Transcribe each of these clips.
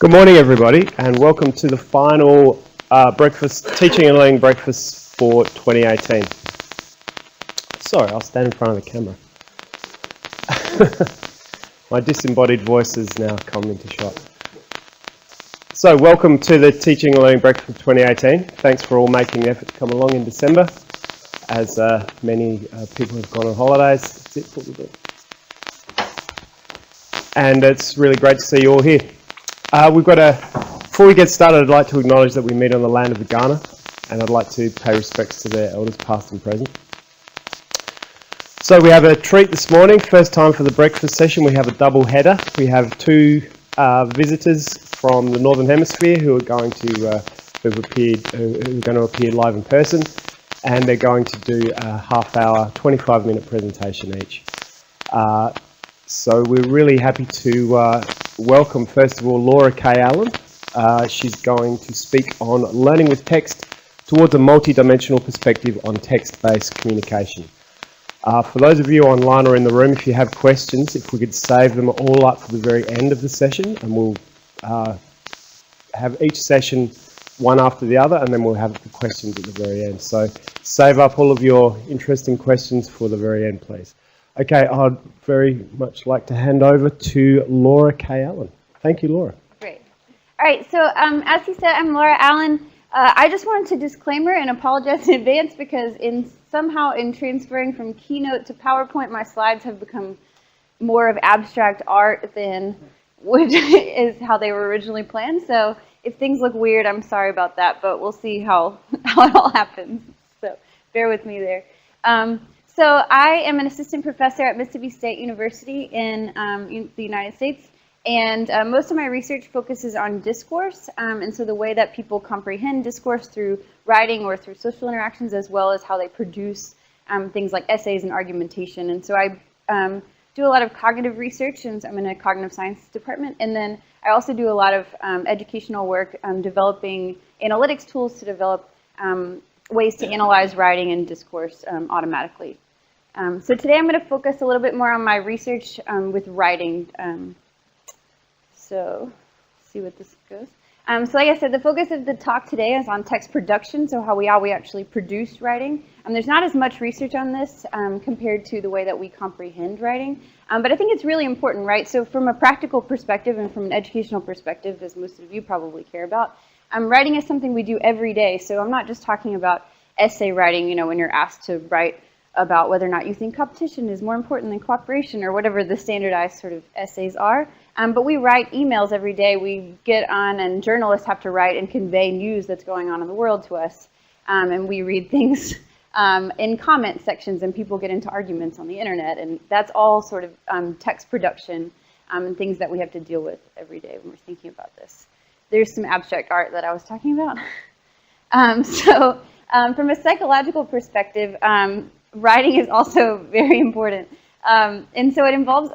Good morning, everybody, and welcome to the final Teaching and Learning Breakfast for 2018. Sorry, I'll stand in front of the camera. My disembodied voice has now come into shot. So, welcome to the Teaching and Learning Breakfast for 2018. Thanks for all making the effort to come along in December, as many people have gone on holidays. That's it for the day. And it's really great to see you all here. Before we get started, I'd like to acknowledge that we meet on the land of the Kaurna, and I'd like to pay respects to their elders past and present. So we have a treat this morning. First time for the breakfast session, we have a double header. We have two visitors from the Northern Hemisphere who are going to appear live in person, and they're going to do a half-hour, 25-minute presentation each. So we're really happy to welcome, first of all, Laura K. Allen. She's going to speak on learning with text towards a multi-dimensional perspective on text-based communication. For those of you online or in the room, if you have questions, if we could save them all up for the very end of the session, and we'll have each session one after the other, and then we'll have the questions at the very end. So save up all of your interesting questions for the very end, please. Okay, I'd very much like to hand over to Laura K. Allen. Thank you, Laura. Great. All right, so as he said, I'm Laura Allen. I just wanted to disclaimer and apologize in advance because somehow in transferring from Keynote to PowerPoint, my slides have become more of abstract art than which is how they were originally planned. So if things look weird, I'm sorry about that, but we'll see how it all happens. So bear with me there. So I am an assistant professor at Mississippi State University in the United States, and most of my research focuses on discourse, and so the way that people comprehend discourse through writing or through social interactions, as well as how they produce things like essays and argumentation. And so I do a lot of cognitive research, and so I'm in a cognitive science department, and then I also do a lot of educational work developing analytics tools to develop ways to analyze writing and discourse automatically. So today I'm going to focus a little bit more on my research with writing. So see what this goes. So like I said, the focus of the talk today is on text production, so how we actually produce writing. There's not as much research on this compared to the way that we comprehend writing, but I think it's really important, right? So from a practical perspective and from an educational perspective, as most of you probably care about, writing is something we do every day. So I'm not just talking about essay writing, you know, when you're asked to write about whether or not you think competition is more important than cooperation or whatever the standardized sort of essays are. But we write emails every day. We get on, and journalists have to write and convey news that's going on in the world to us. And we read things in comment sections, and people get into arguments on the internet. And that's all sort of text production and things that we have to deal with every day when we're thinking about this. There's some abstract art that I was talking about. From a psychological perspective, writing is also very important. And so it involves,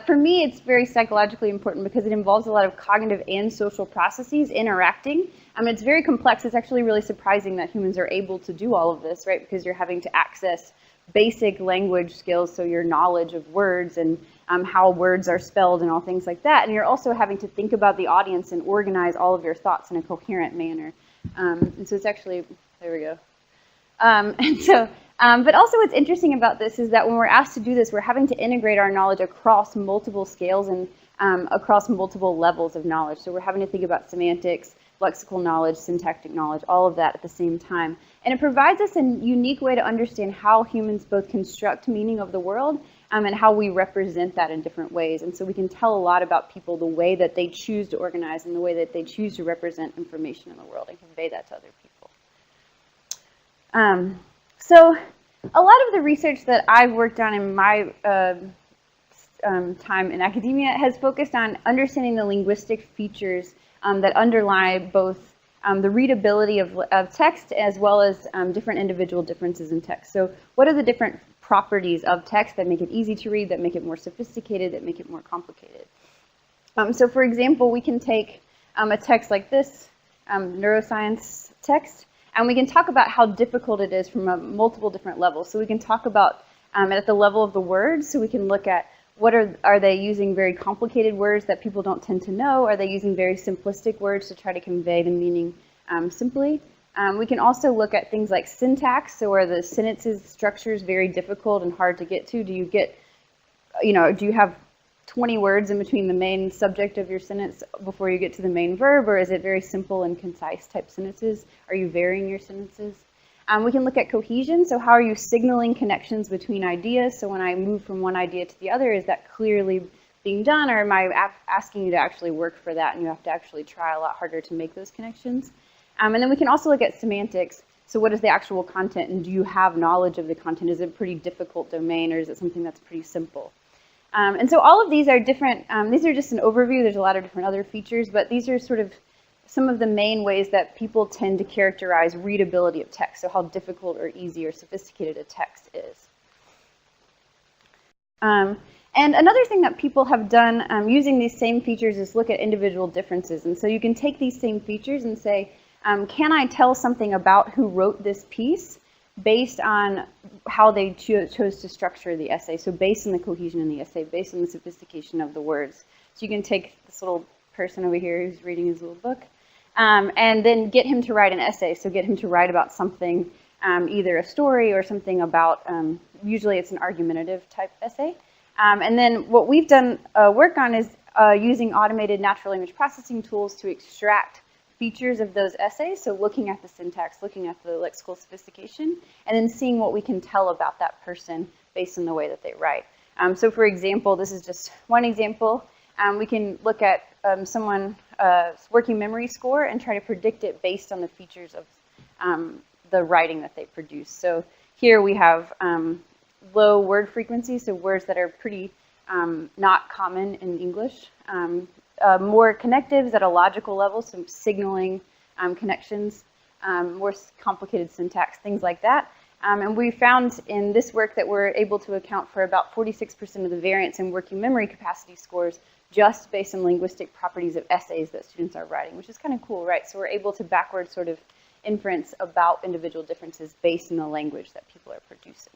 for me, it's very psychologically important because it involves a lot of cognitive and social processes interacting. It's very complex. It's actually really surprising that humans are able to do all of this, right? Because you're having to access basic language skills, so your knowledge of words and how words are spelled and all things like that. And you're also having to think about the audience and organize all of your thoughts in a coherent manner. And so it's actually, there we go. But also what's interesting about this is that when we're asked to do this, we're having to integrate our knowledge across multiple scales and across multiple levels of knowledge. So we're having to think about semantics, lexical knowledge, syntactic knowledge, all of that at the same time. And it provides us a unique way to understand how humans both construct meaning of the world and how we represent that in different ways. And so we can tell a lot about people, the way that they choose to organize and the way that they choose to represent information in the world and convey that to other people. So a lot of the research that I've worked on in my time in academia has focused on understanding the linguistic features that underlie both the readability of text as well as different individual differences in text. So what are the different properties of text that make it easy to read, that make it more sophisticated, that make it more complicated? So for example, we can take a text like this, neuroscience text, and we can talk about how difficult it is from multiple different levels. So we can talk about at the level of the words, so we can look at Are they using very complicated words that people don't tend to know? Are they using very simplistic words to try to convey the meaning simply? We can also look at things like syntax. So are the sentences structures very difficult and hard to get to? Do you have 20 words in between the main subject of your sentence before you get to the main verb, or is it very simple and concise type sentences? Are you varying your sentences? We can look at cohesion. So how are you signaling connections between ideas? So when I move from one idea to the other, is that clearly being done, or am I asking you to actually work for that and you have to actually try a lot harder to make those connections? And then we can also look at semantics. So what is the actual content, and do you have knowledge of the content? Is it a pretty difficult domain, or is it something that's pretty simple? And so all of these are different. These are just an overview. There's a lot of different other features, but these are sort of some of the main ways that people tend to characterize readability of text, so how difficult or easy or sophisticated a text is. And another thing that people have done using these same features is look at individual differences. And so you can take these same features and say, can I tell something about who wrote this piece based on how they chose to structure the essay? So based on the cohesion in the essay, based on the sophistication of the words. So you can take this little person over here who's reading his little book, and then get him to write an essay. So get him to write about something, either a story or something about, usually it's an argumentative type essay. And then what we've done work on is using automated natural language processing tools to extract features of those essays. So looking at the syntax, looking at the lexical sophistication, and then seeing what we can tell about that person based on the way that they write. So for example, this is just one example. We can look at someone's working memory score and try to predict it based on the features of the writing that they produce. So here we have low word frequency, so words that are pretty not common in English. More connectives at a logical level, so signaling connections, more complicated syntax, things like that. And we found in this work that we're able to account for about 46% of the variance in working memory capacity scores just based on linguistic properties of essays that students are writing, which is kind of cool, right? So we're able to backward sort of inference about individual differences based on the language that people are producing.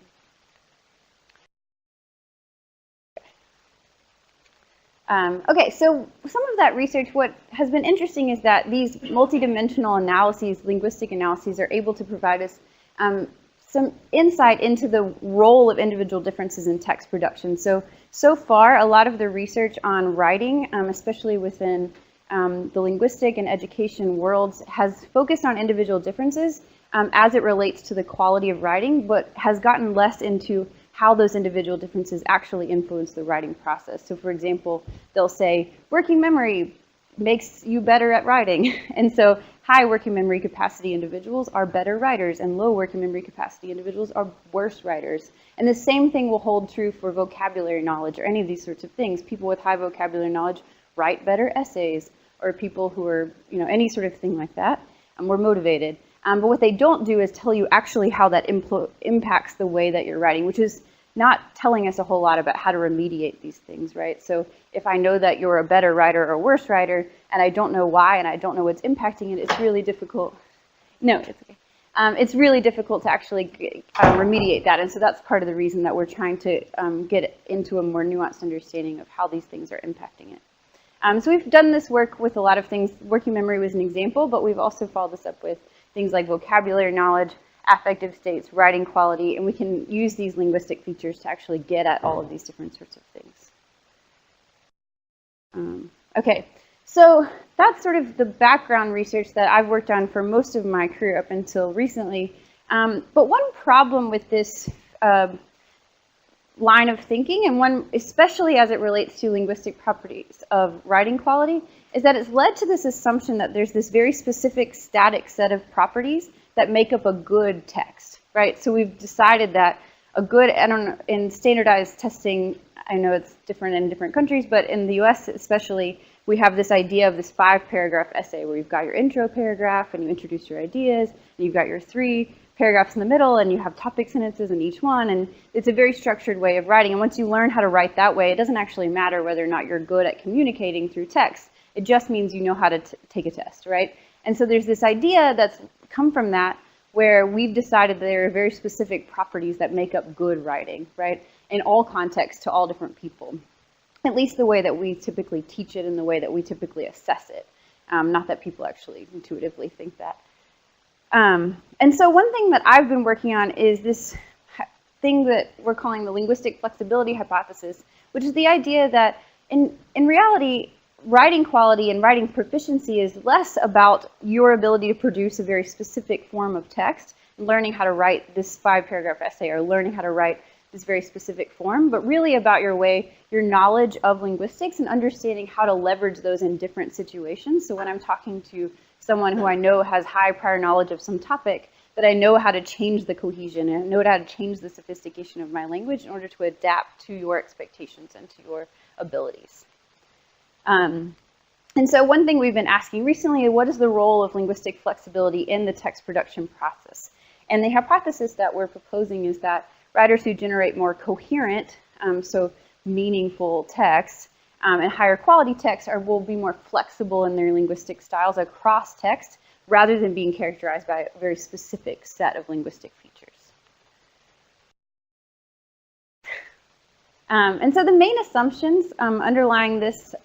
Okay, so some of that research, what has been interesting is that these multidimensional analyses, linguistic analyses, are able to provide us some insight into the role of individual differences in text production. So far, a lot of the research on writing, especially within the linguistic and education worlds, has focused on individual differences as it relates to the quality of writing, but has gotten less into how those individual differences actually influence the writing process. So for example, they'll say, working memory makes you better at writing. And so high working memory capacity individuals are better writers, and low working memory capacity individuals are worse writers. And the same thing will hold true for vocabulary knowledge or any of these sorts of things. People with high vocabulary knowledge write better essays, or people who are, any sort of thing like that, and we're motivated. But what they don't do is tell you actually how that impacts the way that you're writing, which is not telling us a whole lot about how to remediate these things, right? So if I know that you're a better writer or a worse writer, and I don't know why, and I don't know what's impacting it, it's really difficult. No, it's okay. It's really difficult to actually remediate that, and so that's part of the reason that we're trying to get into a more nuanced understanding of how these things are impacting it. So we've done this work with a lot of things. Working memory was an example, but we've also followed this up with things like vocabulary knowledge, affective states, writing quality, and we can use these linguistic features to actually get at all of these different sorts of things. Okay, so that's sort of the background research that I've worked on for most of my career up until recently. But one problem with this line of thinking, and one especially as it relates to linguistic properties of writing quality, is that it's led to this assumption that there's this very specific static set of properties that make up a good text, right? So we've decided that a good, in standardized testing, I know it's different in different countries, but in the US especially, we have this idea of this 5-paragraph essay where you've got your intro paragraph and you introduce your ideas, and you've got your 3 paragraphs in the middle, and you have topic sentences in each one, and it's a very structured way of writing. And once you learn how to write that way, it doesn't actually matter whether or not you're good at communicating through text. It just means you know how to take a test, right? And so there's this idea that's come from that where we've decided there are very specific properties that make up good writing, right? in all contexts to all different people, at least the way that we typically teach it and the way that we typically assess it. Not that people actually intuitively think that. And so one thing that I've been working on is this thing that we're calling the linguistic flexibility hypothesis, which is the idea that in reality, writing quality and writing proficiency is less about your ability to produce a very specific form of text, learning how to write this 5-paragraph essay or learning how to write this very specific form, but really about your knowledge of linguistics and understanding how to leverage those in different situations. So when I'm talking to someone who I know has high prior knowledge of some topic, that I know how to change the cohesion and know how to change the sophistication of my language in order to adapt to your expectations and to your abilities. And so one thing we've been asking recently is, what is the role of linguistic flexibility in the text production process? And the hypothesis that we're proposing is that writers who generate more coherent, so meaningful text, and higher quality text will be more flexible in their linguistic styles across text, rather than being characterized by a very specific set of linguistic features. And so the main assumptions underlying this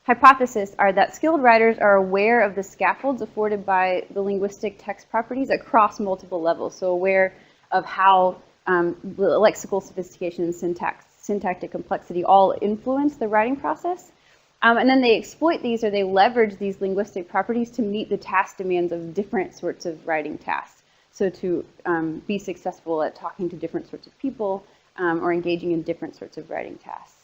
hypothesis are that skilled writers are aware of the scaffolds afforded by the linguistic text properties across multiple levels, so aware of how the lexical sophistication and syntactic complexity all influence the writing process. And then they exploit these, or they leverage these linguistic properties to meet the task demands of different sorts of writing tasks. So to be successful at talking to different sorts of people or engaging in different sorts of writing tasks.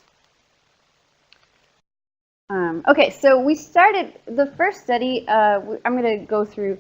Okay, so we started the first study. I'm going to go through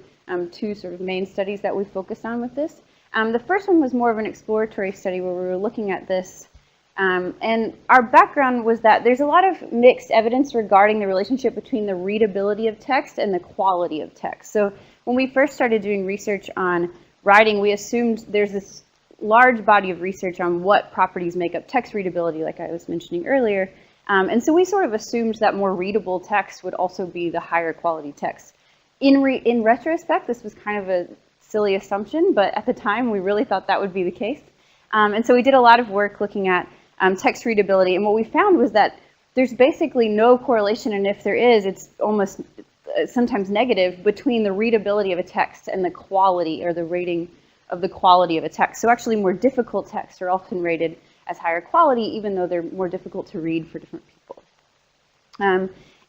two sort of main studies that we focused on with this. The first one was more of an exploratory study where we were looking at this. And our background was that there's a lot of mixed evidence regarding the relationship between the readability of text and the quality of text. So when we first started doing research on writing, we assumed there's this large body of research on what properties make up text readability, like I was mentioning earlier. And so we sort of assumed that more readable text would also be the higher quality text. In retrospect, this was kind of a silly assumption, but at the time we really thought that would be the case. And so we did a lot of work looking at text readability, and what we found was that there's basically no correlation, and if there is, it's almost sometimes negative, between the readability of a text and the quality or the rating of the quality of a text. So actually more difficult texts are often rated as higher quality, even though they're more difficult to read for different people.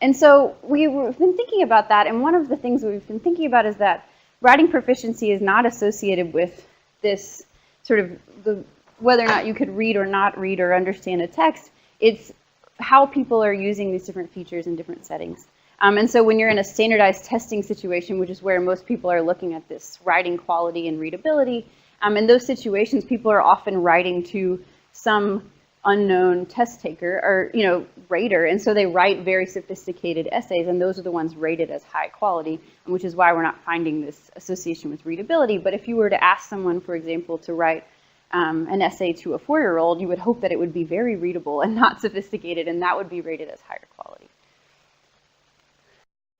And so we've been thinking about that, and one of the things we've been thinking about is that writing proficiency is not associated with this sort of whether or not you could read or not read or understand a text. It's how people are using these different features in different settings. And so when you're in a standardized testing situation, which is where most people are looking at this writing quality and readability, in those situations, people are often writing to some unknown test taker or rater, and so they write very sophisticated essays, and those are the ones rated as high quality, which is why we're not finding this association with readability. But if you were to ask someone, for example, to write an essay to a 4-year-old, you would hope that it would be very readable and not sophisticated, and that would be rated as higher quality.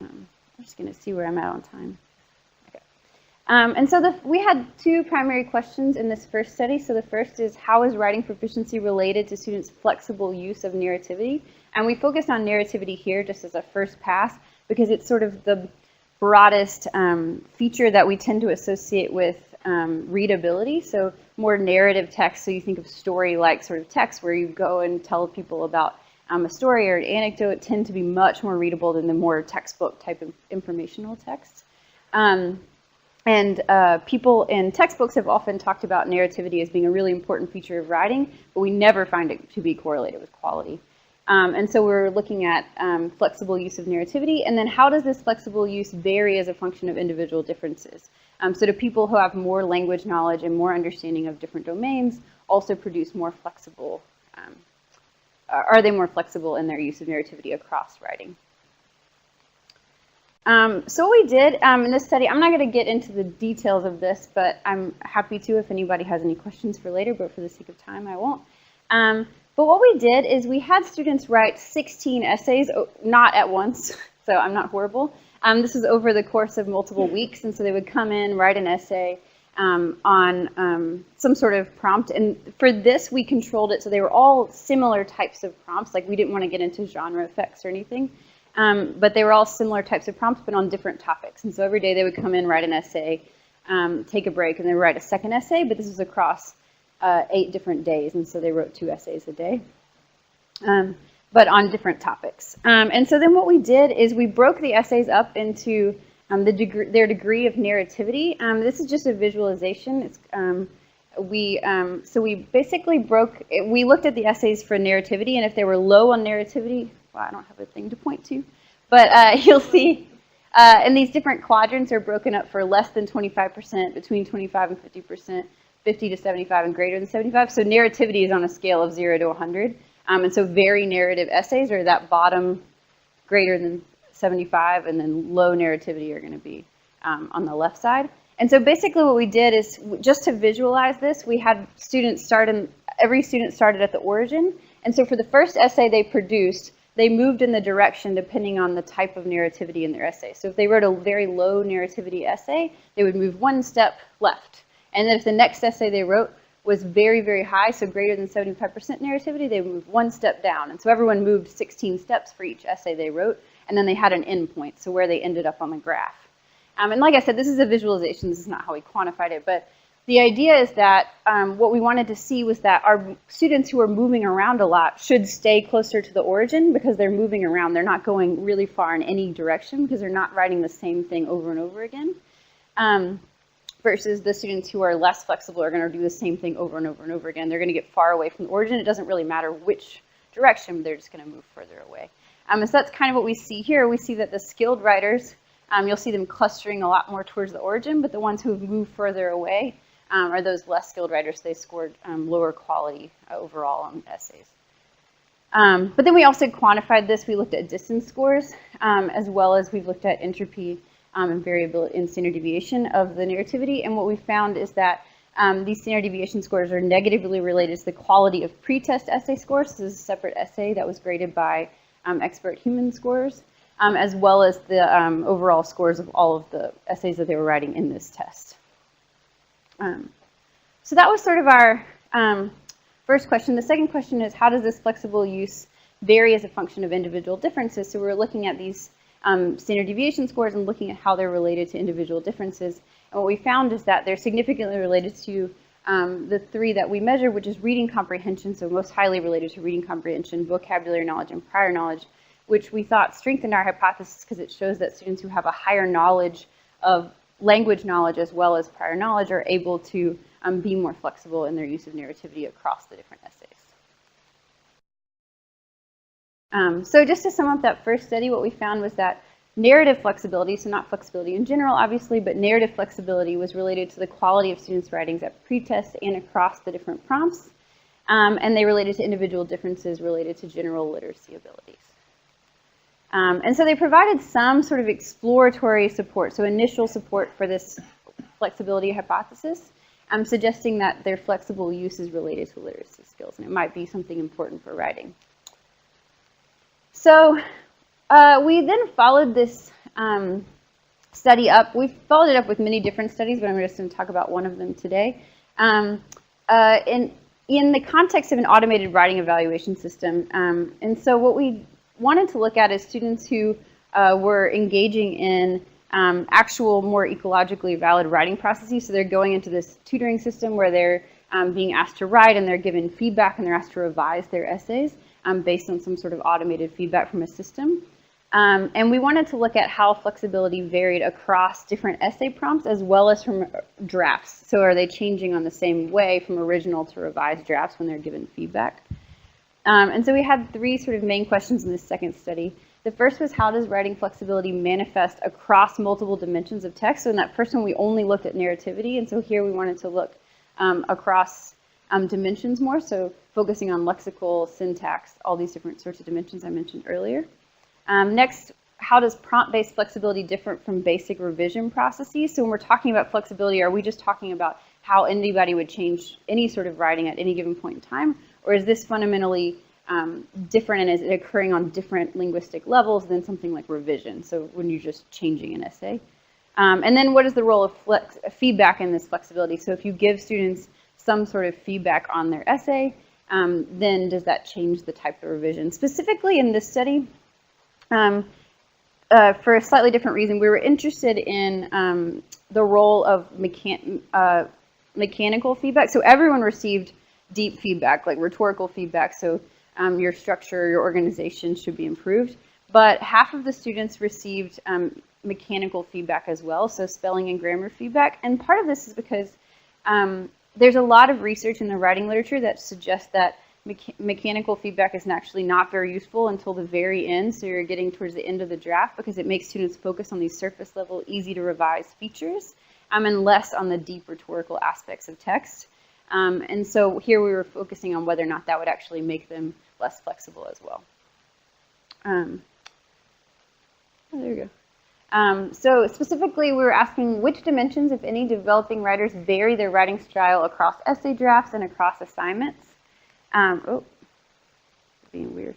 I'm just going to see where I'm at on time. Okay. And so we had two primary questions in this first study. So the first is, how is writing proficiency related to students' flexible use of narrativity? And we focused on narrativity here just as a first pass because it's sort of the broadest feature that we tend to associate with readability. So more narrative text, so you think of story-like sort of text where you go and tell people about a story or an anecdote, tend to be much more readable than the more textbook type of informational text. People in textbooks have often talked about narrativity as being a really important feature of writing, but we never find it to be correlated with quality. And so we're looking at flexible use of narrativity, and then how does this flexible use vary as a function of individual differences? So do people who have more language knowledge and more understanding of different domains also produce more flexible, are they more flexible in their use of narrativity across writing? So what we did in this study, I'm not going to get into the details of this, but I'm happy to if anybody has any questions for later, but for the sake of time, I won't. But what we did is we had students write 16 essays, not at once, so I'm not horrible. This is over the course of multiple weeks, and so they would come in, write an essay, on some sort of prompt. And for this, we controlled it so they were all similar types of prompts. Like we didn't want to get into genre effects or anything. But they were all similar types of prompts, but on different topics. And so every day they would come in, write an essay, take a break, and then write a second essay. But this was across 8 different days. And so they wrote 2 essays a day, but on different topics. And so then what we did is we broke the essays up into their degree of narrativity. This is just a visualization. It's, so we basically we looked at the essays for narrativity, and if they were low on narrativity, well, I don't have a thing to point to, but you'll see, and these different quadrants are broken up for less than 25%, between 25 and 50%, 50 to 75, and greater than 75. So narrativity is on a scale of 0 to 100. And so very narrative essays are that bottom greater than 75, and then low narrativity are going to be on the left side. And so basically what we did is, just to visualize this, we had students start every student started at the origin. And so for the first essay they produced, they moved in the direction depending on the type of narrativity in their essay. So if they wrote a very low narrativity essay, they would move 1 step left. And then if the next essay they wrote was very, very high, so greater than 75% narrativity, they would move 1 step down. And so everyone moved 16 steps for each essay they wrote, and then they had an end point, so where they ended up on the graph. And like I said, this is a visualization. This is not how we quantified it, but the idea is that what we wanted to see was that our students who are moving around a lot should stay closer to the origin, because they're moving around. They're not going really far in any direction, because they're not writing the same thing over and over again. Versus the students who are less flexible are going to do the same thing over and over and over again. They're going to get far away from the origin. It doesn't really matter which direction, they're just going to move further away. And so that's kind of what we see here. We see that the skilled writers, you'll see them clustering a lot more towards the origin, but the ones who have moved further away are those less skilled writers. They scored lower quality overall on essays. But then we also quantified this. We looked at distance scores, as well as we've looked at entropy and variability and standard deviation of the narrativity. And what we found is that these standard deviation scores are negatively related to the quality of pretest essay scores. So this is a separate essay that was graded by expert human scores, as well as the overall scores of all of the essays that they were writing in this test. So that was sort of our first question. The second question is, how does this flexible use vary as a function of individual differences? So we're looking at these standard deviation scores and looking at how they're related to individual differences. And what we found is that they're significantly related to the 3 that we measure, which is reading comprehension, so most highly related to reading comprehension, vocabulary knowledge, and prior knowledge, which we thought strengthened our hypothesis because it shows that students who have a higher knowledge of language knowledge as well as prior knowledge are able to be more flexible in their use of narrativity across the different essays. So just to sum up that first study, what we found was that narrative flexibility, so not flexibility in general, obviously, but narrative flexibility was related to the quality of students' writings at pretest and across the different prompts, and they related to individual differences related to general literacy abilities. And so they provided some sort of exploratory support, so initial support for this flexibility hypothesis, suggesting that their flexible use is related to literacy skills, and it might be something important for writing. So we then followed this study up. We followed it up with many different studies, but I'm just going to talk about one of them today. In the context of an automated writing evaluation system, and so what we wanted to look at is students who were engaging in actual, more ecologically valid writing processes. So they're going into this tutoring system where they're being asked to write, and they're given feedback, and they're asked to revise their essays based on some sort of automated feedback from a system. And we wanted to look at how flexibility varied across different essay prompts as well as from drafts. So are they changing on the same way from original to revised drafts when they're given feedback? And so we had 3 sort of main questions in this second study. The first was, how does writing flexibility manifest across multiple dimensions of text? So in that first one, we only looked at narrativity. And so here we wanted to look across dimensions more, so focusing on lexical, syntax, all these different sorts of dimensions I mentioned earlier. Next, how does prompt-based flexibility differ from basic revision processes? So when we're talking about flexibility, are we just talking about how anybody would change any sort of writing at any given point in time? Or is this fundamentally different, and is it occurring on different linguistic levels than something like revision? So when you're just changing an essay. And then what is the role of feedback in this flexibility? So if you give students some sort of feedback on their essay, then does that change the type of revision? Specifically in this study, for a slightly different reason, we were interested in the role of mechanical feedback. So everyone received deep feedback, like rhetorical feedback. So your structure, your organization should be improved. But half of the students received mechanical feedback as well, so spelling and grammar feedback. And part of this is because there's a lot of research in the writing literature that suggests that mechanical feedback is actually not very useful until the very end, so you're getting towards the end of the draft, because it makes students focus on these surface level, easy to revise features, and less on the deep rhetorical aspects of text. And so here we were focusing on whether or not that would actually make them less flexible as well. Oh, there we go. So specifically, we were asking which dimensions, if any, developing writers vary their writing style across essay drafts and across assignments. Oh, being weird.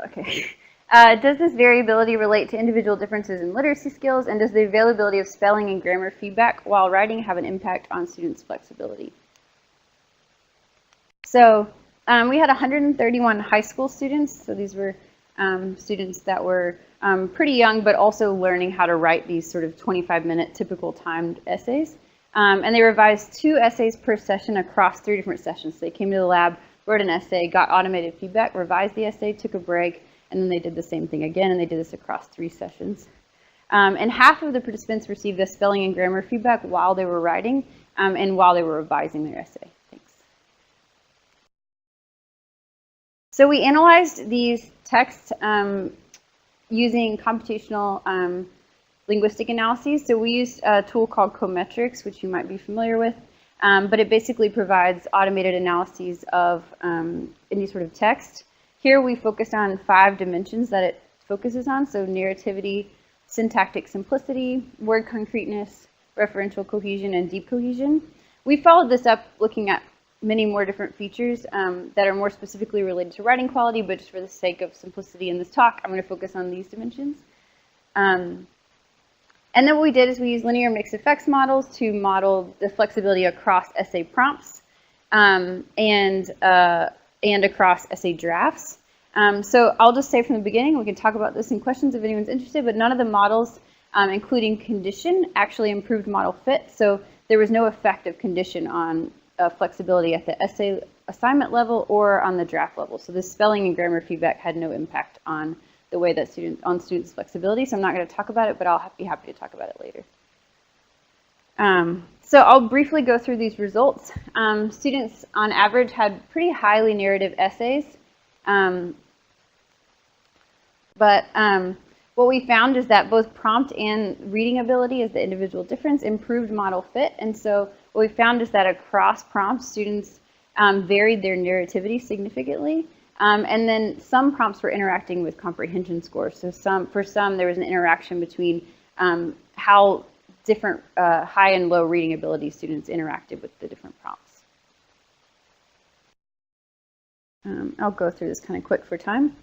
Okay. Does this variability relate to individual differences in literacy skills, and does the availability of spelling and grammar feedback while writing have an impact on students' flexibility? So we had 131 high school students, so these were students that were pretty young, but also learning how to write these sort of 25-minute typical timed essays. And they revised 2 essays per session across 3 different sessions. So they came to the lab, wrote an essay, got automated feedback, revised the essay, took a break, and then they did the same thing again, and they did this across 3 sessions. And half of the participants received the spelling and grammar feedback while they were writing and while they were revising their essay. Thanks. So we analyzed these texts using computational linguistic analyses. So we used a tool called Cometrics, which you might be familiar with, but it basically provides automated analyses of any sort of text. Here we focused on 5 dimensions that it focuses on, so narrativity, syntactic simplicity, word concreteness, referential cohesion, and deep cohesion. We followed this up looking at many more different features that are more specifically related to writing quality, but just for the sake of simplicity in this talk, I'm going to focus on these dimensions. And then what we did is we used linear mixed effects models to model the flexibility across essay prompts and across essay drafts. So I'll just say from the beginning, we can talk about this in questions if anyone's interested, but none of the models, including condition, actually improved model fit. So there was no effect of condition on flexibility at the essay assignment level or on the draft level. So this spelling and grammar feedback had no impact on the way that students' flexibility. So I'm not going to talk about it, but I'll be happy to talk about it later. So I'll briefly go through these results. Students, on average, had pretty highly narrative essays. But what we found is that both prompt and reading ability as the individual difference improved model fit. And so what we found is that across prompts, students varied their narrativity significantly. And then some prompts were interacting with comprehension scores. So for some, there was an interaction between how different high and low reading ability students interacted with the different prompts. I'll go through this kind of quick for time.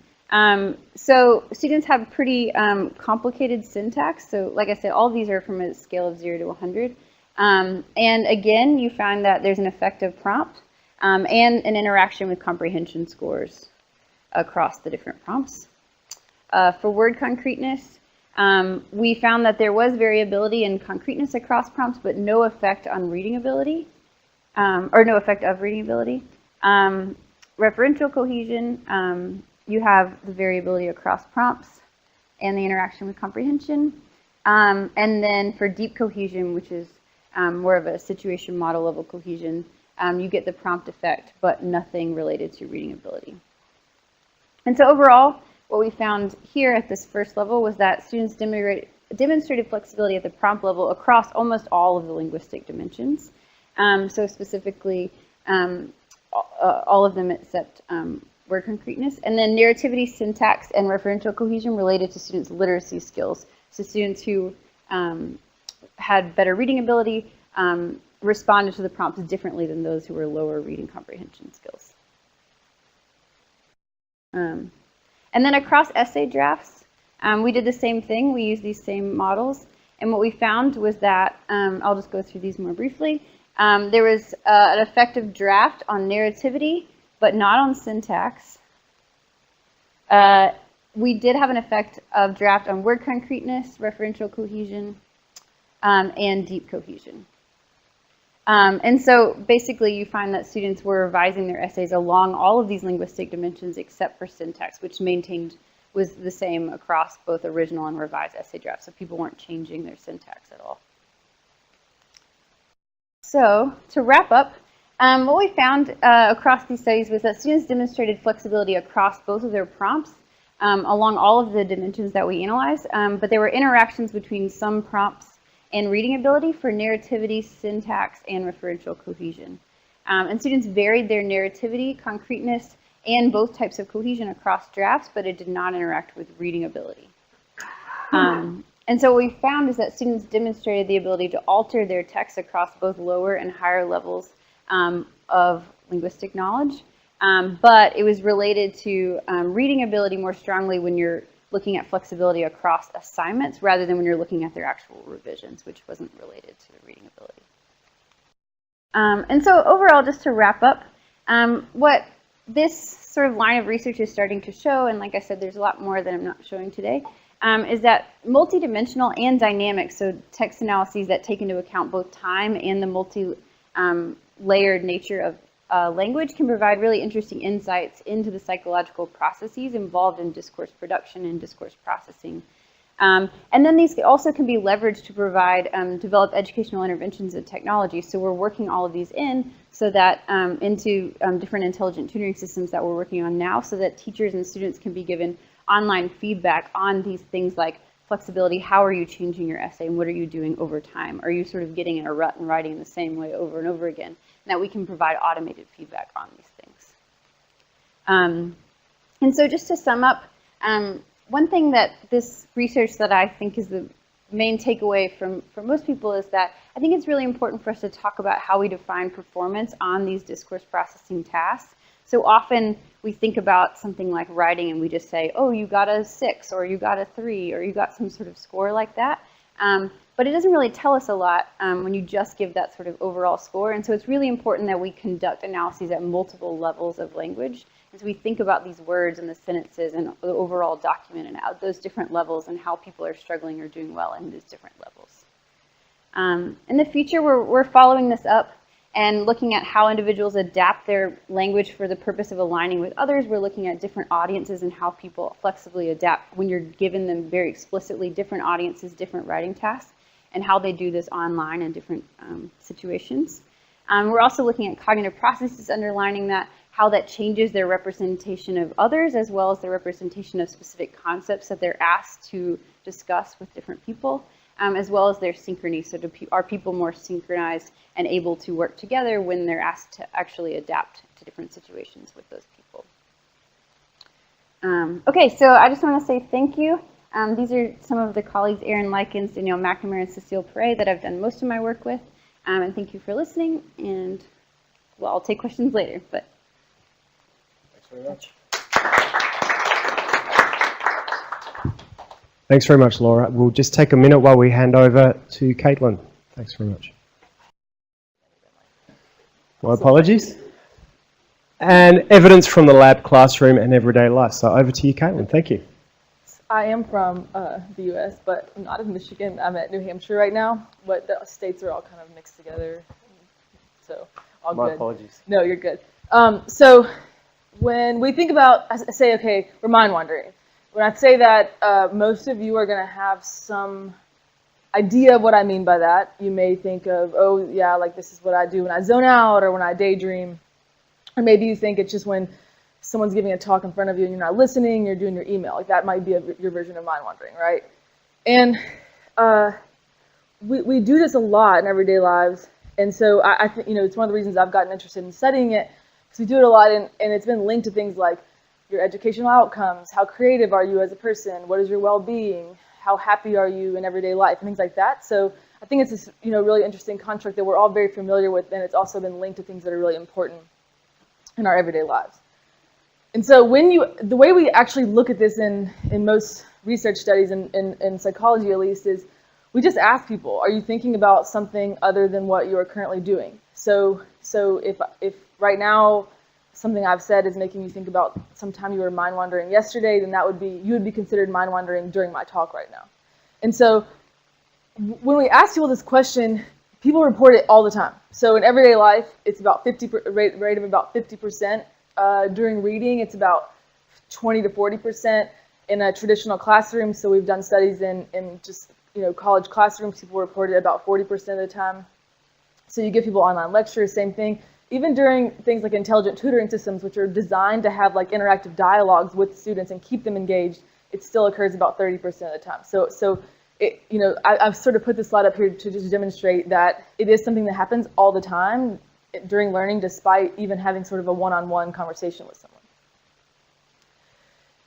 So students have pretty complicated syntax. So like I said, all of these are from a scale of 0 to 100. And again, you find that there's an effective prompt and an interaction with comprehension scores across the different prompts. For word concreteness, we found that there was variability in concreteness across prompts, but no effect on reading ability, or no effect of reading ability. Referential cohesion, you have the variability across prompts and the interaction with comprehension. And then for deep cohesion, which is more of a situation model level cohesion, you get the prompt effect, but nothing related to reading ability. And so overall, what we found here at this first level was that students demonstrated flexibility at the prompt level across almost all of the linguistic dimensions. So specifically, all of them except word concreteness. And then narrativity, syntax, and referential cohesion related to students' literacy skills. So students who had better reading ability responded to the prompts differently than those who were lower reading comprehension skills. And then across essay drafts, we did the same thing. We used these same models. And what we found was that, I'll just go through these more briefly. There was an effective draft on narrativity, but not on syntax. We did have an effect of draft on word concreteness, referential cohesion, and deep cohesion. And so basically you find that students were revising their essays along all of these linguistic dimensions except for syntax, which was the same across both original and revised essay drafts. So people weren't changing their syntax at all. So to wrap up, what we found across these studies was that students demonstrated flexibility across both of their prompts along all of the dimensions that we analyzed, but there were interactions between some prompts and reading ability for narrativity, syntax, and referential cohesion. And students varied their narrativity, concreteness, and both types of cohesion across drafts, but it did not interact with reading ability. And so what we found is that students demonstrated the ability to alter their text across both lower and higher levels of linguistic knowledge, but it was related to reading ability more strongly when you're looking at flexibility across assignments rather than when you're looking at their actual revisions, which wasn't related to the reading ability. And so overall, just to wrap up, what this sort of line of research is starting to show, and like I said, there's a lot more that I'm not showing today, is that multidimensional and dynamic, so text analyses that take into account both time and the multi-layered nature of language can provide really interesting insights into the psychological processes involved in discourse production and discourse processing. And then these also can be leveraged to provide, develop educational interventions and technology. So we're working all of these in so that into different intelligent tutoring systems that we're working on now so that teachers and students can be given online feedback on these things like flexibility. How are you changing your essay and what are you doing over time? Are you sort of getting in a rut and writing in the same way over and over again? And that we can provide automated feedback on these things. And so just to sum up, one thing that this research that I think is the main takeaway for most people is that I think it's really important for us to talk about how we define performance on these discourse processing tasks. So often we think about something like writing and we just say, oh, you got a 6 or you got a 3 or you got some sort of score like that. But it doesn't really tell us a lot when you just give that sort of overall score. And so it's really important that we conduct analyses at multiple levels of language as we think about these words and the sentences and the overall document and at those different levels and how people are struggling or doing well in these different levels. In the future, we're following this up and looking at how individuals adapt their language for the purpose of aligning with others. We're looking at different audiences and how people flexibly adapt when you're giving them very explicitly different audiences, different writing tasks, and how they do this online in different situations. We're also looking at cognitive processes underlining that, how that changes their representation of others as well as their representation of specific concepts that they're asked to discuss with different people, as well as their synchrony. So are people more synchronized and able to work together when they're asked to actually adapt to different situations with those people? Okay, so I just want to say thank you. These are some of the colleagues, Erin Likens, Danielle McNamara, and Cecile Perret, that I've done most of my work with. And thank you for listening. And, well, I'll take questions later. But thanks very much. Thanks very much, Laura. We'll just take a minute while we hand over to Caitlin. Thanks very much. My apologies. And evidence from the lab, classroom, and everyday life. So over to you, Caitlin. Thank you. I am from the U.S., but I'm not in Michigan. I'm at New Hampshire right now, but the states are all kind of mixed together, so all good. My apologies. No, you're good. So when we think about, I say, okay, we're mind wandering. When I say that, most of you are going to have some idea of what I mean by that. You may think of, oh, yeah, like this is what I do when I zone out or when I daydream. Or maybe you think it's just when someone's giving a talk in front of you and you're not listening, you're doing your email. Like that might be your version of mind wandering, right? And we do this a lot in everyday lives. And so I think, you know, it's one of the reasons I've gotten interested in studying it, because we do it a lot, and it's been linked to things like your educational outcomes, how creative are you as a person, what is your well-being, how happy are you in everyday life, and things like that. So I think it's this, you know, really interesting construct that we're all very familiar with, and it's also been linked to things that are really important in our everyday lives. And so the way we actually look at this in most research studies, in psychology at least, is we just ask people, are you thinking about something other than what you are currently doing? So if right now something I've said is making you think about some time you were mind wandering yesterday, then you would be considered mind wandering during my talk right now. And so when we ask people this question, people report it all the time. So in everyday life, it's about rate of about 50%. During reading, it's about 20 to 40% in a traditional classroom. So we've done studies in just college classrooms. People report it about 40% of the time. So you give people online lectures, same thing. Even during things like intelligent tutoring systems, which are designed to have like interactive dialogues with students and keep them engaged, it still occurs about 30% of the time. So I've sort of put this slide up here to just demonstrate that it is something that happens all the time during learning, despite even having sort of a one-on-one conversation with someone.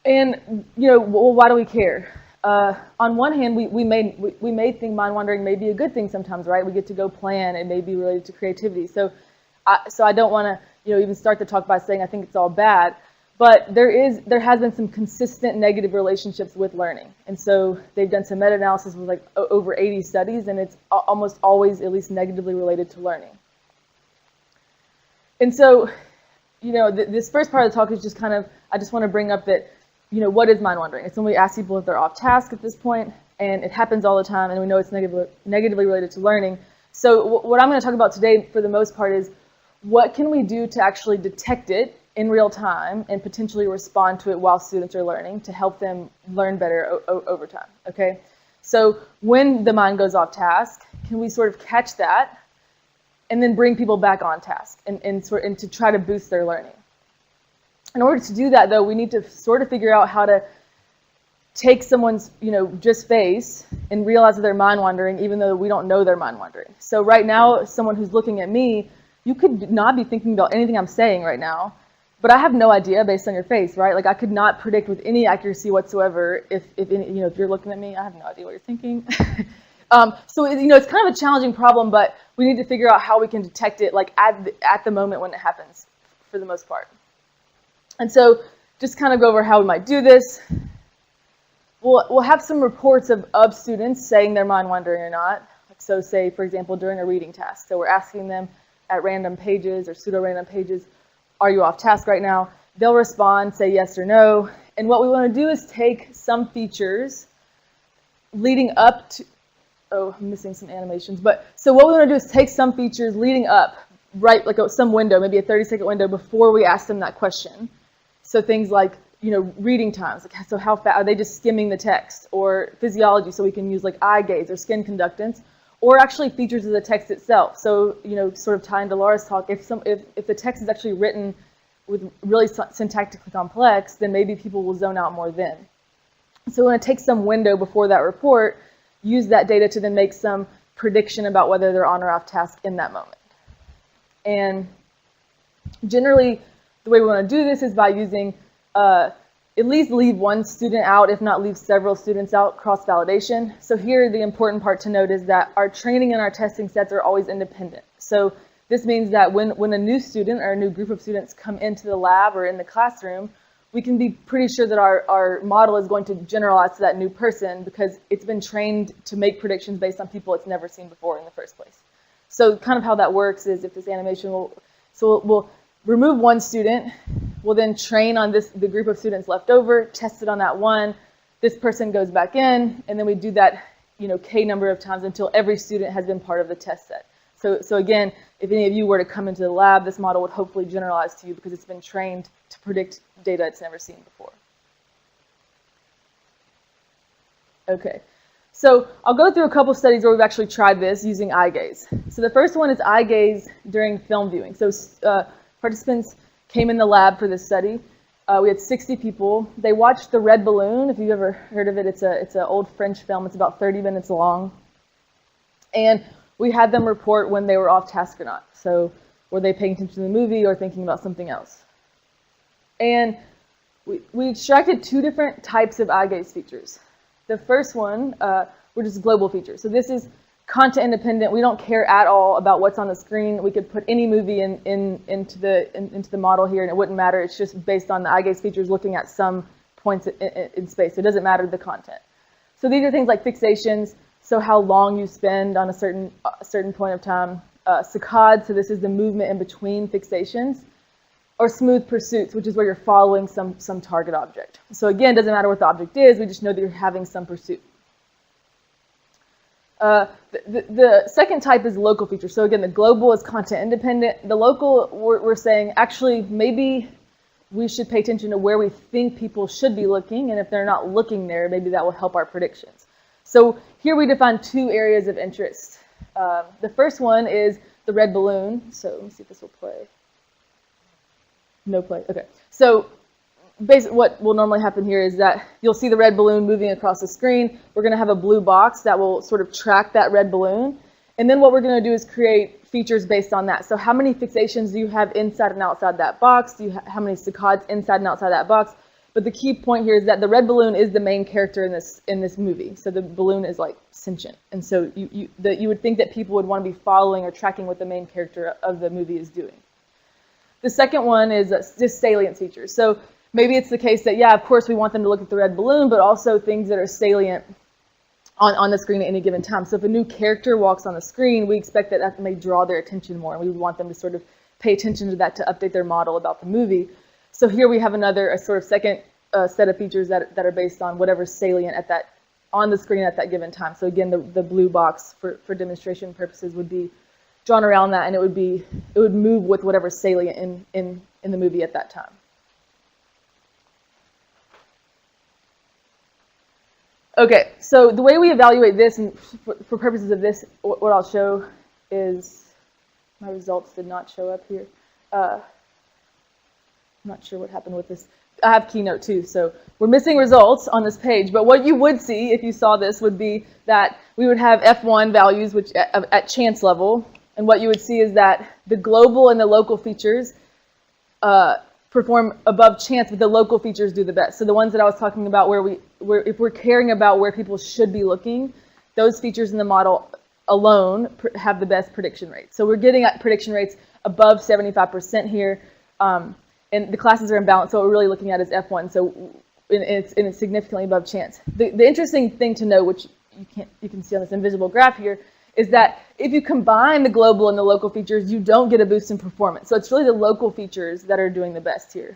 And well, why do we care? On one hand, we may think mind wandering may be a good thing sometimes, right? We get to go plan. It may be related to creativity. So I don't want to even start the talk by saying I think it's all bad. But there has been some consistent negative relationships with learning. And so they've done some meta-analysis with like over 80 studies, and it's almost always at least negatively related to learning. And so, this first part of the talk is just kind of, I just want to bring up that, what is mind wandering? It's when we ask people if they're off task at this point, and it happens all the time, and we know it's negatively related to learning. So what I'm going to talk about today, for the most part, is what can we do to actually detect it in real time and potentially respond to it while students are learning to help them learn better over time, okay? So when the mind goes off task, can we sort of catch that and then bring people back on task and to try to boost their learning? In order to do that, though, we need to sort of figure out how to take someone's, just face and realize that they're mind wandering, even though we don't know they're mind wandering. So right now, someone who's looking at me, you could not be thinking about anything I'm saying right now, but I have no idea based on your face, right? Like I could not predict with any accuracy whatsoever if you're looking at me, I have no idea what you're thinking. So it's kind of a challenging problem, but we need to figure out how we can detect it like at the moment when it happens, for the most part. And so just kind of go over how we might do this. We'll have some reports of students saying they're mind wandering or not. So say, for example, during a reading task. So we're asking them at random pages or pseudo-random pages, are you off task right now? They'll respond, say yes or no. And what we want to do is take some features leading up to, oh, I'm missing some animations. But so what we want to do is take some features leading up, right, like some window, maybe a 30-second window before we ask them that question. So things like, reading times. Like, so how fast are they just skimming the text, or physiology, so we can use like eye gaze or skin conductance, or actually features of the text itself. So, sort of tying to Laura's talk, if the text is actually written with really syntactically complex, then maybe people will zone out more then. So we want to take some window before that report, use that data to then make some prediction about whether they're on or off task in that moment. And generally, the way we want to do this is by using at least leave one student out, if not leave several students out, cross-validation. So here, the important part to note is that our training and our testing sets are always independent. So this means that when a new student or a new group of students come into the lab or in the classroom, we can be pretty sure that our model is going to generalize to that new person because it's been trained to make predictions based on people it's never seen before in the first place. So kind of how that works is if this animation we'll remove one student, we'll then train on the group of students left over, test it on that one, this person goes back in, and then we do that K number of times until every student has been part of the test set. So again, if any of you were to come into the lab, this model would hopefully generalize to you because it's been trained to predict data it's never seen before. Okay, so I'll go through a couple studies where we've actually tried this using eye gaze. So the first one is eye gaze during film viewing. So participants came in the lab for this study. We had 60 people. They watched The Red Balloon. If you've ever heard of it, it's an old French film. It's about 30 minutes long. And we had them report when they were off task or not. So were they paying attention to the movie or thinking about something else? And we extracted two different types of eye gaze features. The first one were just global features. So this is content independent. We don't care at all about what's on the screen. We could put any movie into the model here, and it wouldn't matter. It's just based on the eye gaze features looking at some points in space. So it doesn't matter the content. So these are things like fixations, so how long you spend on a certain point of time. Saccades, so this is the movement in between fixations. Or smooth pursuits, which is where you're following some target object. So again, it doesn't matter what the object is, we just know that you're having some pursuit. The second type is local feature. So again, the global is content independent. The local, we're saying, actually, maybe we should pay attention to where we think people should be looking, and if they're not looking there, maybe that will help our predictions. So here we define 2 areas of interest. The first one is the red balloon. So let me see if this will play. No play. Okay. So basically what will normally happen here is that you'll see the red balloon moving across the screen. We're going to have a blue box that will sort of track that red balloon. And then what we're going to do is create features based on that. So how many fixations do you have inside and outside that box? How many saccades inside and outside that box? But the key point here is that the red balloon is the main character in this movie. So the balloon is like sentient. And so you would think that people would want to be following or tracking what the main character of the movie is doing. The second one is just salient features. So maybe it's the case that, yeah, of course we want them to look at the red balloon, but also things that are salient on the screen at any given time. So if a new character walks on the screen, we expect that that may draw their attention more, and we would want them to sort of pay attention to that to update their model about the movie. So here we have a sort of second set of features that are based on whatever's salient on the screen at that given time. So again, the blue box for demonstration purposes would be drawn around that, and it would move with whatever's salient in the movie at that time. Okay, so the way we evaluate this, and for purposes of this, what I'll show is my results did not show up here. I'm not sure what happened with this. I have Keynote too, so we're missing results on this page. But what you would see if you saw this would be that we would have F1 values, which at chance level. And what you would see is that the global and the local features perform above chance, but the local features do the best. So the ones that I was talking about if we're caring about where people should be looking, those features in the model alone have the best prediction rate. So we're getting at prediction rates above 75% here, and the classes are imbalanced, so what we're really looking at is F1, so it's significantly above chance. The interesting thing to know, which you can see on this invisible graph here, is that if you combine the global and the local features, you don't get a boost in performance. So it's really the local features that are doing the best here.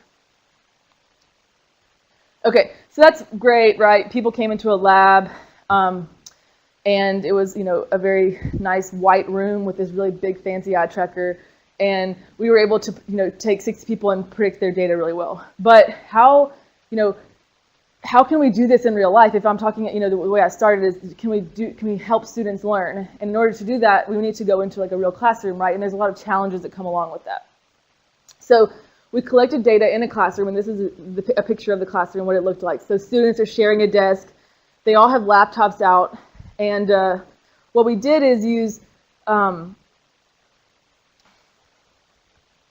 Okay, so that's great, right? People came into a lab, and it was, a very nice white room with this really big fancy eye tracker, and we were able to, take 60 people and predict their data really well. But how can we do this in real life? If I'm talking, the way I started is, can we help students learn? And in order to do that, we need to go into like a real classroom, right? And there's a lot of challenges that come along with that. So we collected data in a classroom, and this is a picture of the classroom, what it looked like. So students are sharing a desk. They all have laptops out. And what we did is use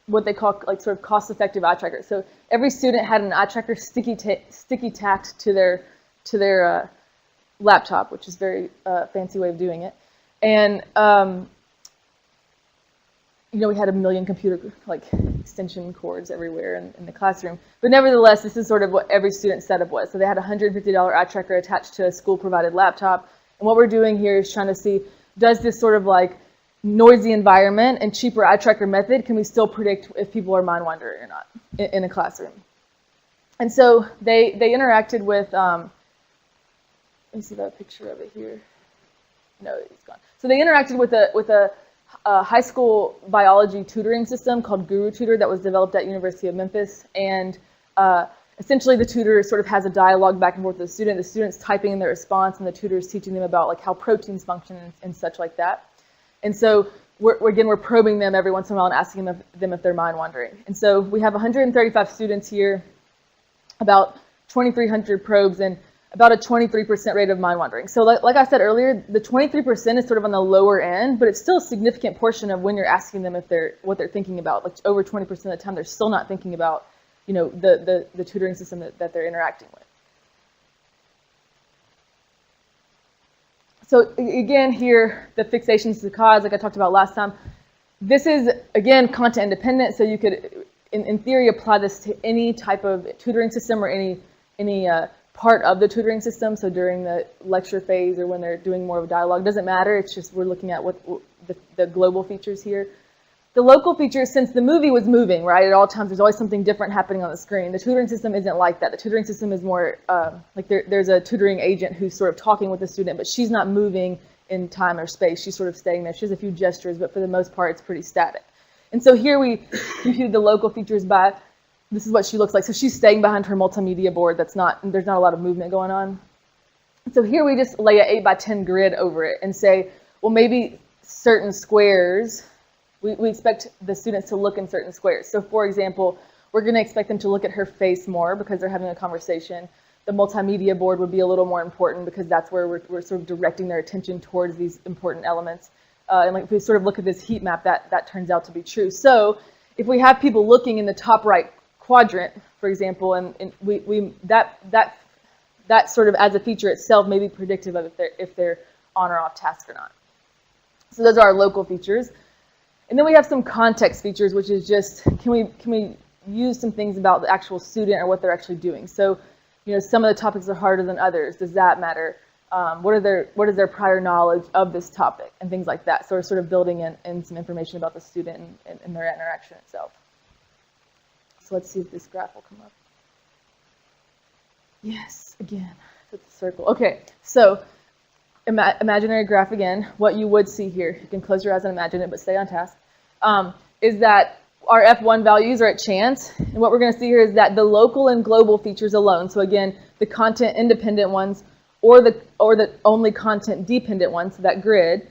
what they call like sort of cost-effective eye trackers. So every student had an eye tracker sticky tacked to their laptop, which is a very fancy way of doing it. And we had 1 million computer extension cords everywhere in the classroom. But nevertheless, this is sort of what every student's setup was. So they had a $150 eye tracker attached to a school-provided laptop. And what we're doing here is trying to see, does this sort of like noisy environment and cheaper eye tracker method, can we still predict if people are mind wandering or not in a classroom? And so they interacted with, let me see if I have a picture of it here. No, it's gone. So they interacted with a high school biology tutoring system called Guru Tutor that was developed at University of Memphis. And essentially the tutor sort of has a dialogue back and forth with the student. The student's typing in their response, and the tutor is teaching them about like how proteins function and such like that. And so we're probing them every once in a while and asking them if they're mind wandering. And so we have 135 students here, about 2,300 probes, and about a 23% rate of mind wandering. So like I said earlier, the 23% is sort of on the lower end, but it's still a significant portion of when you're asking them what they're thinking about. Like over 20% of the time, they're still not thinking about the tutoring system that they're interacting with. So again, here, the fixations, the cause, like I talked about last time, this is, again, content independent, so you could, in theory, apply this to any type of tutoring system or any part of the tutoring system. So during the lecture phase or when they're doing more of a dialogue, doesn't matter. It's just we're looking at what the global features here. The local features, since the movie was moving, right, at all times, there's always something different happening on the screen. The tutoring system isn't like that. The tutoring system is more like there's a tutoring agent who's sort of talking with the student, but she's not moving in time or space. She's sort of staying there. She has a few gestures, but for the most part, it's pretty static. And so here we computed the local features by, this is what she looks like. So she's staying behind her multimedia board. There's not a lot of movement going on. So here we just lay an 8x10 grid over it and say, well, maybe certain squares, we expect the students to look in certain squares. So for example, we're going to expect them to look at her face more because they're having a conversation. The multimedia board would be a little more important because that's where we're sort of directing their attention towards these important elements. And like if we sort of look at this heat map, that turns out to be true. So if we have people looking in the top right quadrant, for example, and that sort of as a feature itself may be predictive of if they're on or off task or not. So those are our local features. And then we have some context features, which is just, can we use some things about the actual student or what they're actually doing? So, you know, some of the topics are harder than others. Does that matter? What is their prior knowledge of this topic and things like that? So we're sort of building in some information about the student and their interaction itself. So let's see if this graph will come up. Yes, again, it's a circle. Okay, so imaginary graph again. What you would see here, you can close your eyes and imagine it, but stay on task, is that our F1 values are at chance. And what we're going to see here is that the local and global features alone, so again, the content independent ones or the only content dependent ones, so that grid,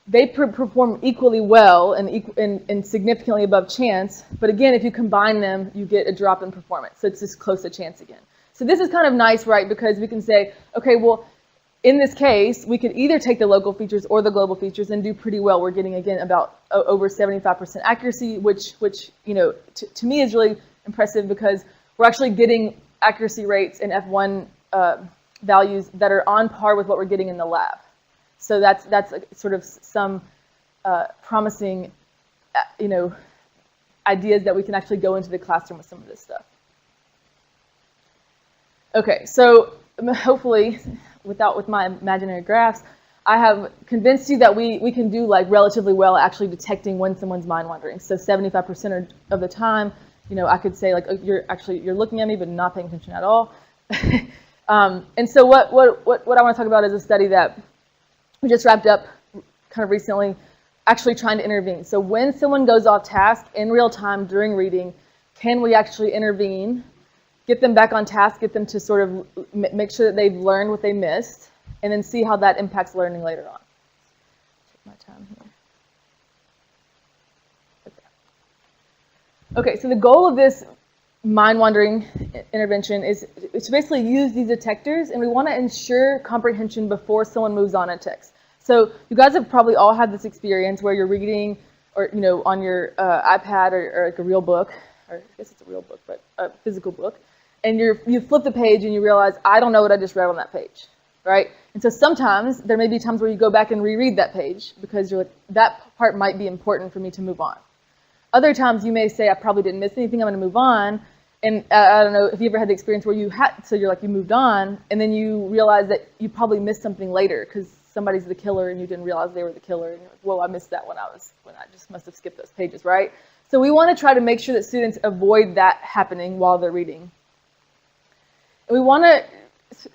they perform equally well and significantly above chance. But again, if you combine them, you get a drop in performance. So it's just close to chance again. So this is kind of nice, right? Because we can say, okay, well, in this case, we could either take the local features or the global features and do pretty well. We're getting, again, about over 75% accuracy, which you know, to me is really impressive because we're actually getting accuracy rates in F1 values that are on par with what we're getting in the lab. So that's sort of some promising, you know, ideas that we can actually go into the classroom with some of this stuff. Okay, so hopefully, with my imaginary graphs, I have convinced you that we can do like relatively well actually detecting when someone's mind wandering. So 75% of the time, you know, I could say like, oh, you're looking at me but not paying attention at all. And so what I want to talk about is a study that we just wrapped up kind of recently, actually trying to intervene. So when someone goes off task in real time during reading, can we actually intervene, get them back on task, get them to sort of make sure that they've learned what they missed, and then see how that impacts learning later on. Check my time here. Okay, so the goal of this mind-wandering intervention is to basically use these detectors, and we want to ensure comprehension before someone moves on in text. So you guys have probably all had this experience where you're reading, or you know, on your iPad or like a real book, or I guess it's a real book, but a physical book, and you flip the page and you realize, I don't know what I just read on that page, right? And so sometimes there may be times where you go back and reread that page because you're like, that part might be important for me to move on. Other times you may say, I probably didn't miss anything, I'm going to move on. And I don't know if you ever had the experience where you moved on, and then you realize that you probably missed something later because somebody's the killer and you didn't realize they were the killer, and you're like, whoa, I missed that when I just must have skipped those pages, right? So we want to try to make sure that students avoid that happening while they're reading. And we want to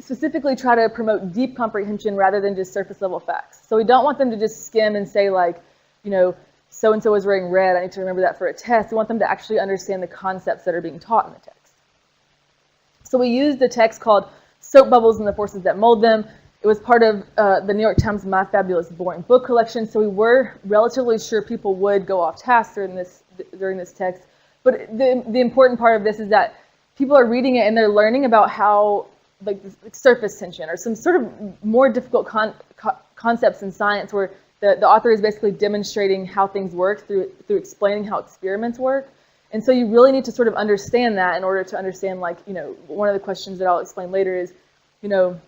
specifically try to promote deep comprehension rather than just surface level facts. So we don't want them to just skim and say like, you know, so-and-so is wearing red, I need to remember that for a test. We want them to actually understand the concepts that are being taught in the text. So we used a text called Soap Bubbles and the Forces That Mold Them. It was part of the New York Times My Fabulous Boring Book collection, so we were relatively sure people would go off task during this text. But the important part of this is that people are reading it and they're learning about how, like surface tension or some sort of more difficult concepts in science where the author is basically demonstrating how things work through explaining how experiments work. And so you really need to sort of understand that in order to understand, like, you know, one of the questions that I'll explain later is, you know,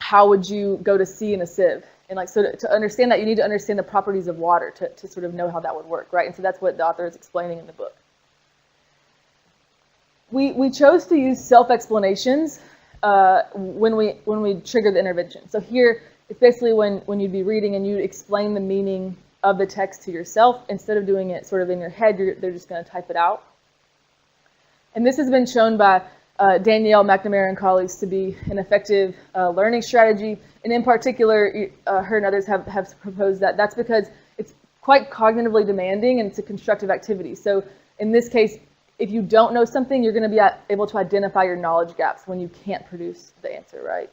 how would you go to C in a sieve? And like, so to understand that, you need to understand the properties of water to sort of know how that would work, right? And so that's what the author is explaining in the book. We chose to use self-explanations when we trigger the intervention. So here, it's basically when you'd be reading and you'd explain the meaning of the text to yourself. Instead of doing it sort of in your head, they're just going to type it out. And this has been shown by Danielle McNamara and colleagues to be an effective learning strategy. And in particular, her and others have proposed that that's because it's quite cognitively demanding and it's a constructive activity. So in this case, if you don't know something, you're going to be able to identify your knowledge gaps when you can't produce the answer, right?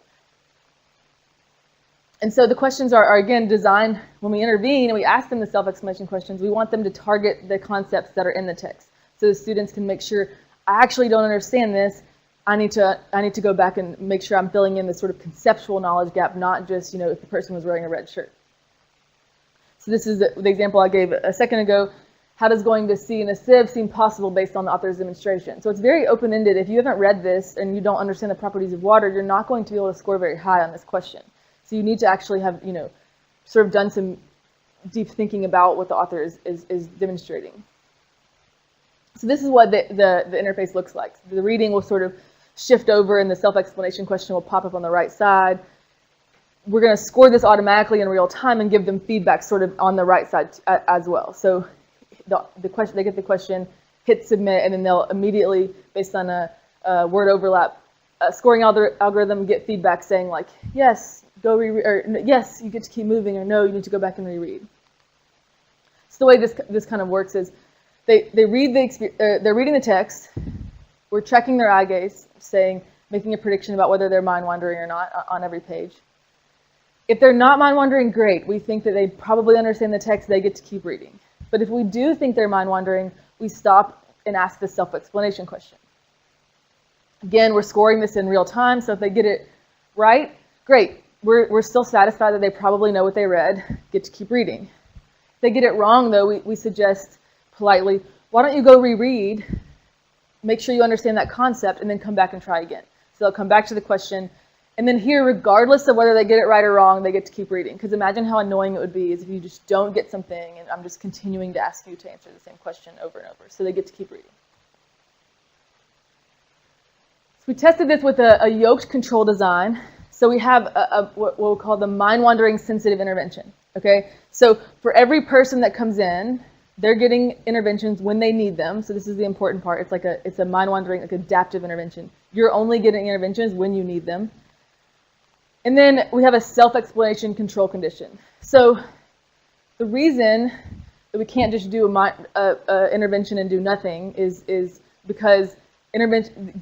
And so the questions are again, designed when we intervene and we ask them the self-explanation questions, we want them to target the concepts that are in the text. So the students can make sure, I actually don't understand this. I need to go back and make sure I'm filling in this sort of conceptual knowledge gap, not just, if the person was wearing a red shirt. So this is the example I gave a second ago. How does going to C in a sieve seem possible based on the author's demonstration? So it's very open-ended. If you haven't read this and you don't understand the properties of water, you're not going to be able to score very high on this question. So you need to actually have, sort of done some deep thinking about what the author is demonstrating. So this is what the interface looks like. The reading will sort of shift over and the self-explanation question will pop up on the right side. We're going to score this automatically in real time and give them feedback sort of on the right side as well. So the question, they get the question, hit submit, and then they'll immediately, based on a word overlap, scoring algorithm, get feedback saying like, yes, go reread, or yes, you get to keep moving, or no, you need to go back and reread. So the way this kind of works is they're reading the text, we're checking their eye gaze, making a prediction about whether they're mind wandering or not on every page. If they're not mind wandering, great. We think that they probably understand the text, they get to keep reading. But if we do think they're mind wandering, we stop and ask the self-explanation question. Again, we're scoring this in real time, so if they get it right, great. We're still satisfied that they probably know what they read, get to keep reading. If they get it wrong, though, we suggest politely, why don't you go reread, make sure you understand that concept, and then come back and try again. So they'll come back to the question, and then here, regardless of whether they get it right or wrong, they get to keep reading. Because imagine how annoying it would be is if you just don't get something, and I'm just continuing to ask you to answer the same question over and over. So they get to keep reading. So we tested this with a yoked control design. So we have what we'll call the mind-wandering sensitive intervention. Okay, so for every person that comes in, they're getting interventions when they need them. So this is the important part. It's a mind-wandering, like adaptive intervention. You're only getting interventions when you need them. And then we have a self-explanation control condition. So the reason that we can't just do a intervention and do nothing is because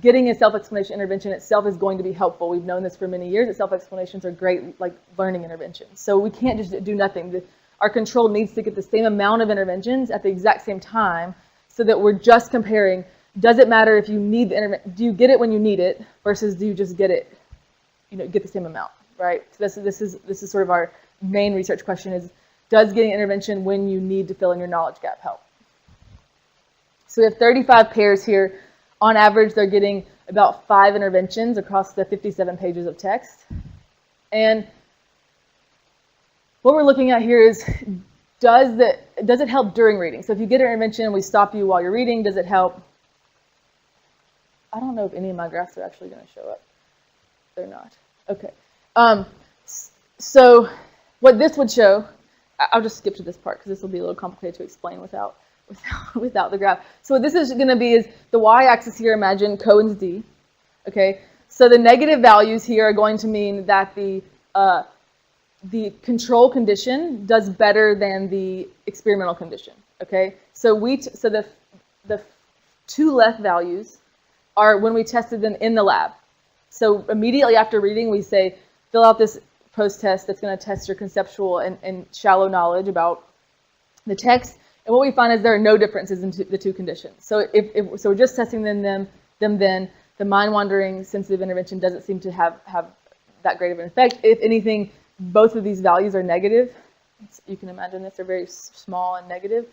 getting a self-explanation intervention itself is going to be helpful. We've known this for many years, that self-explanations are great, like learning interventions. So we can't just do nothing. Our control needs to get the same amount of interventions at the exact same time so that we're just comparing, does it matter if you need the intervention, do you get it when you need it versus do you just get it, get the same amount, right? So this is sort of our main research question is, does getting intervention when you need to fill in your knowledge gap help? So we have 35 pairs here. On average, they're getting about 5 interventions across the 57 pages of text. And what we're looking at here is, does it help during reading? So if you get an intervention and we stop you while you're reading, does it help? I don't know if any of my graphs are actually going to show up. They're not. Okay. So what this would show, I'll just skip to this part because this will be a little complicated to explain without the graph. So what this is going to be is the y-axis here, imagine Cohen's D. Okay. So the negative values here are going to mean that the control condition does better than the experimental condition. Okay. So the 2 left values are when we tested them in the lab. So immediately after reading, we say, fill out this post-test that's going to test your conceptual and shallow knowledge about the text. And what we find is there are no differences in the 2 conditions. So so we're just testing them then, the mind-wandering sensitive intervention doesn't seem to have that great of an effect. If anything, both of these values are negative. You can imagine this, they're very small and negative.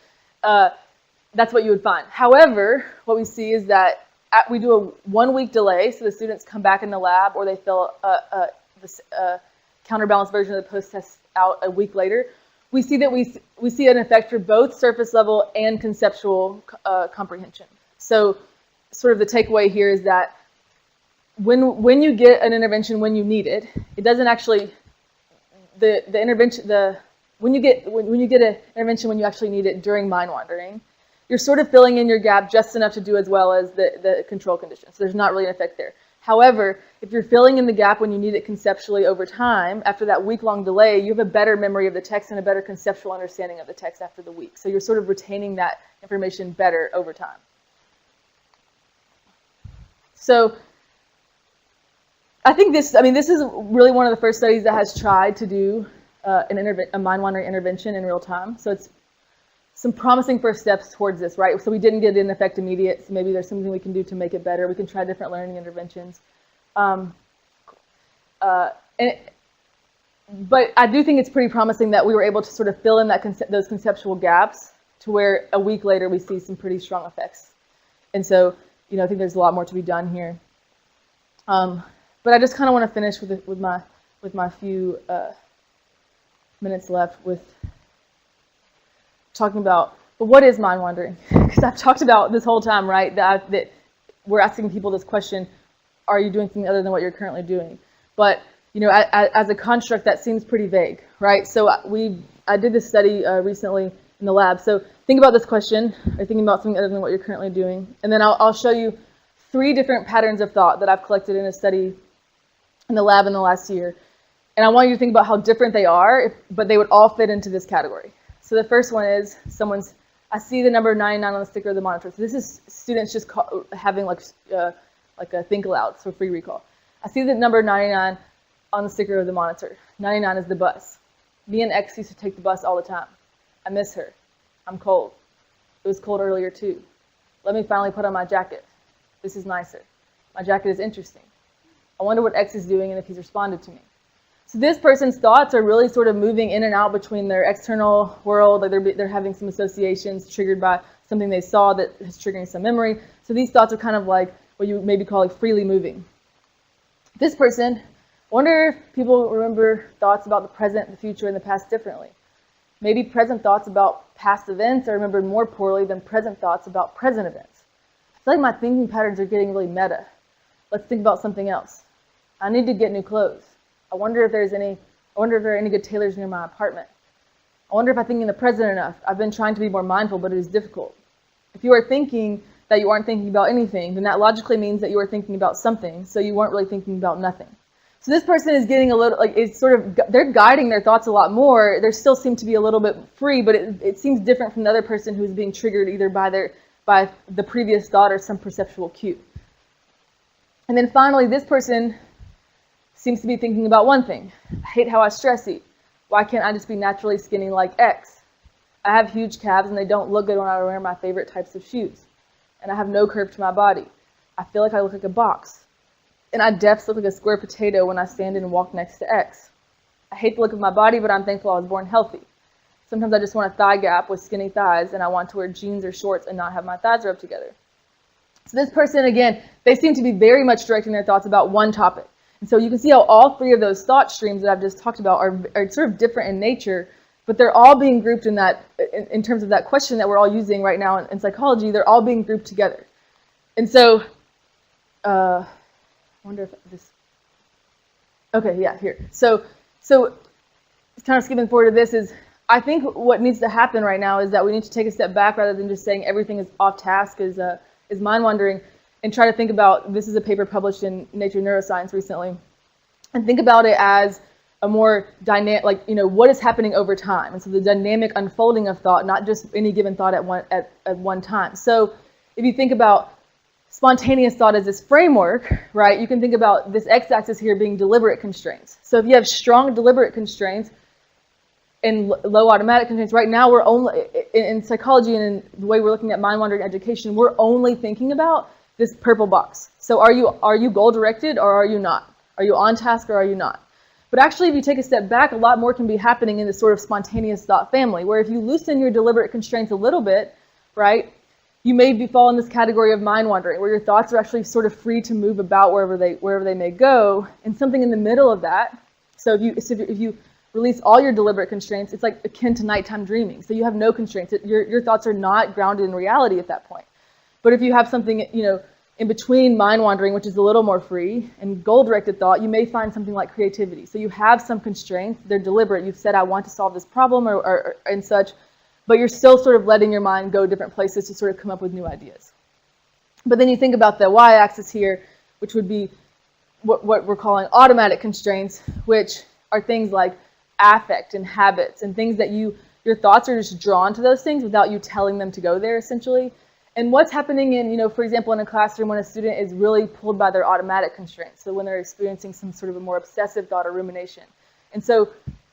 That's what you would find. However, what we see is that we do a 1-week delay, so the students come back in the lab or they fill counterbalanced version of the post-test out a week later, we see that we see an effect for both surface level and conceptual comprehension. So sort of the takeaway here is that when you get an intervention when you need it, it doesn't actually, when you get an intervention when you actually need it during mind wandering, you're sort of filling in your gap just enough to do as well as the control condition. So there's not really an effect there. However, if you're filling in the gap when you need it conceptually over time, after that week-long delay, you have a better memory of the text and a better conceptual understanding of the text after the week. So you're sort of retaining that information better over time. So I think this is really one of the first studies that has tried to do a mind-wandering intervention in real time. So it's some promising first steps towards this, right? So we didn't get an effect immediate, so maybe there's something we can do to make it better. We can try different learning interventions. But I do think it's pretty promising that we were able to sort of fill in those conceptual gaps to where a week later we see some pretty strong effects. And so, I think there's a lot more to be done here. But I just kind of want to finish with my few minutes left with talking about, but what is mind wandering? Because I've talked about this whole time, right, that we're asking people this question, are you doing something other than what you're currently doing? But, as a construct, that seems pretty vague, right? So I did this study recently in the lab. So think about this question, are you thinking about something other than what you're currently doing? And then I'll show you 3 different patterns of thought that I've collected in a study in the lab in the last year. And I want you to think about how different they are, but they would all fit into this category. So the first one is I see the number 99 on the sticker of the monitor. So this is students just having like a think aloud, so free recall. I see the number 99 on the sticker of the monitor. 99 is the bus. Me and X used to take the bus all the time. I miss her. I'm cold. It was cold earlier too. Let me finally put on my jacket. This is nicer. My jacket is interesting. I wonder what X is doing and if he's responded to me. So this person's thoughts are really sort of moving in and out between their external world, like they're having some associations triggered by something they saw that is triggering some memory. So these thoughts are kind of like what you maybe call like freely moving. This person, I wonder if people remember thoughts about the present, the future, and the past differently. Maybe present thoughts about past events are remembered more poorly than present thoughts about present events. I feel like my thinking patterns are getting really meta. Let's think about something else. I need to get new clothes. I wonder if there are any good tailors near my apartment. I wonder if I'm thinking the present enough. I've been trying to be more mindful, but it is difficult. If you are thinking that you aren't thinking about anything, then that logically means that you are thinking about something, so you weren't really thinking about nothing. So this person is getting a little, they're guiding their thoughts a lot more. They still seem to be a little bit free, but it seems different from the other person who's being triggered either by the previous thought or some perceptual cue. And then finally, this person seems to be thinking about one thing. I hate how I stress eat. Why can't I just be naturally skinny like X? I have huge calves and they don't look good when I wear my favorite types of shoes. And I have no curve to my body. I feel like I look like a box. And I defs look like a square potato when I stand and walk next to X. I hate the look of my body, but I'm thankful I was born healthy. Sometimes I just want a thigh gap with skinny thighs and I want to wear jeans or shorts and not have my thighs rubbed together. So this person, again, they seem to be very much directing their thoughts about one topic. And so you can see how all 3 of those thought streams that I've just talked about are sort of different in nature, but they're all being grouped in terms of that question that we're all using right now in psychology, they're all being grouped together. And so, I wonder if this, okay, yeah, here. So kind of skipping forward to this is, I think what needs to happen right now is that we need to take a step back rather than just saying everything is off task, is mind wandering, and try to think about, this is a paper published in Nature Neuroscience recently, and think about it as a more dynamic, what is happening over time. And so the dynamic unfolding of thought, not just any given thought at one time. So if you think about spontaneous thought as this framework, right, you can think about this x-axis here being deliberate constraints. So if you have strong deliberate constraints and low automatic constraints, right now we're only, in psychology and in the way we're looking at mind-wandering education, we're only thinking about this purple box. So are you goal-directed or are you not? Are you on task or are you not? But actually, if you take a step back, a lot more can be happening in this sort of spontaneous thought family, where if you loosen your deliberate constraints a little bit, right, you may fall in this category of mind wandering, where your thoughts are actually sort of free to move about wherever they may go. And something in the middle of that So if you release all your deliberate constraints, it's like akin to nighttime dreaming. So you have no constraints. Your thoughts are not grounded in reality at that point. But if you have something, in between mind wandering, which is a little more free, and goal-directed thought, you may find something like creativity. So you have some constraints. They're deliberate. You've said, I want to solve this problem or and such, but you're still sort of letting your mind go different places to sort of come up with new ideas. But then you think about the y-axis here, which would be what we're calling automatic constraints, which are things like affect and habits and things that your thoughts are just drawn to those things without you telling them to go there, essentially. And what's happening in, for example, in a classroom when a student is really pulled by their automatic constraints, so when they're experiencing some sort of a more obsessive thought or rumination. And so,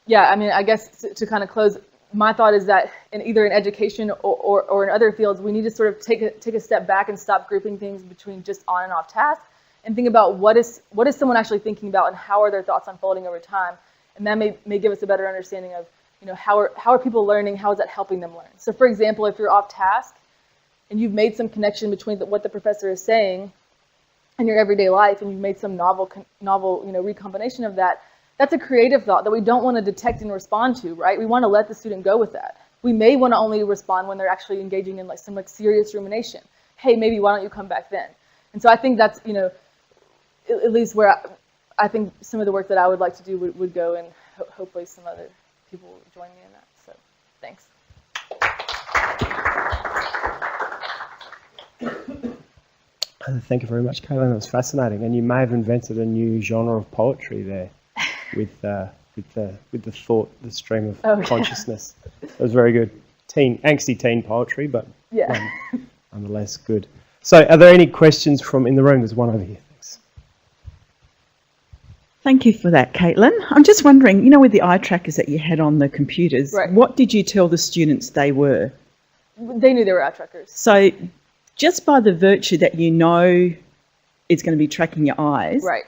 yeah, I mean, I guess to kind of close, my thought is that either in education or in other fields, we need to sort of take a step back and stop grouping things between just on and off task and think about what is someone actually thinking about and how are their thoughts unfolding over time. And that may give us a better understanding of, how are people learning, how is that helping them learn. So for example, if you're off task, and you've made some connection between what the professor is saying in your everyday life, and you've made some novel recombination of that, that's a creative thought that we don't want to detect and respond to, right? We want to let the student go with that. We may want to only respond when they're actually engaging in some serious rumination. Hey, maybe why don't you come back then? And so I think that's, at least where I think some of the work that I would like to do would go, and hopefully some other people will join me in that. So thanks. Thank you very much, Caitlin. That was fascinating, and you may have invented a new genre of poetry there, with the thought, the stream of consciousness. It was very good, angsty teen poetry, but yeah, nonetheless good. So, are there any questions from in the room? There's one over here. Thanks. Thank you for that, Caitlin. I'm just wondering, with the eye trackers that you had on the computers, right, what did you tell the students they were? They knew they were eye trackers. So, just by the virtue that it's going to be tracking your eyes, right,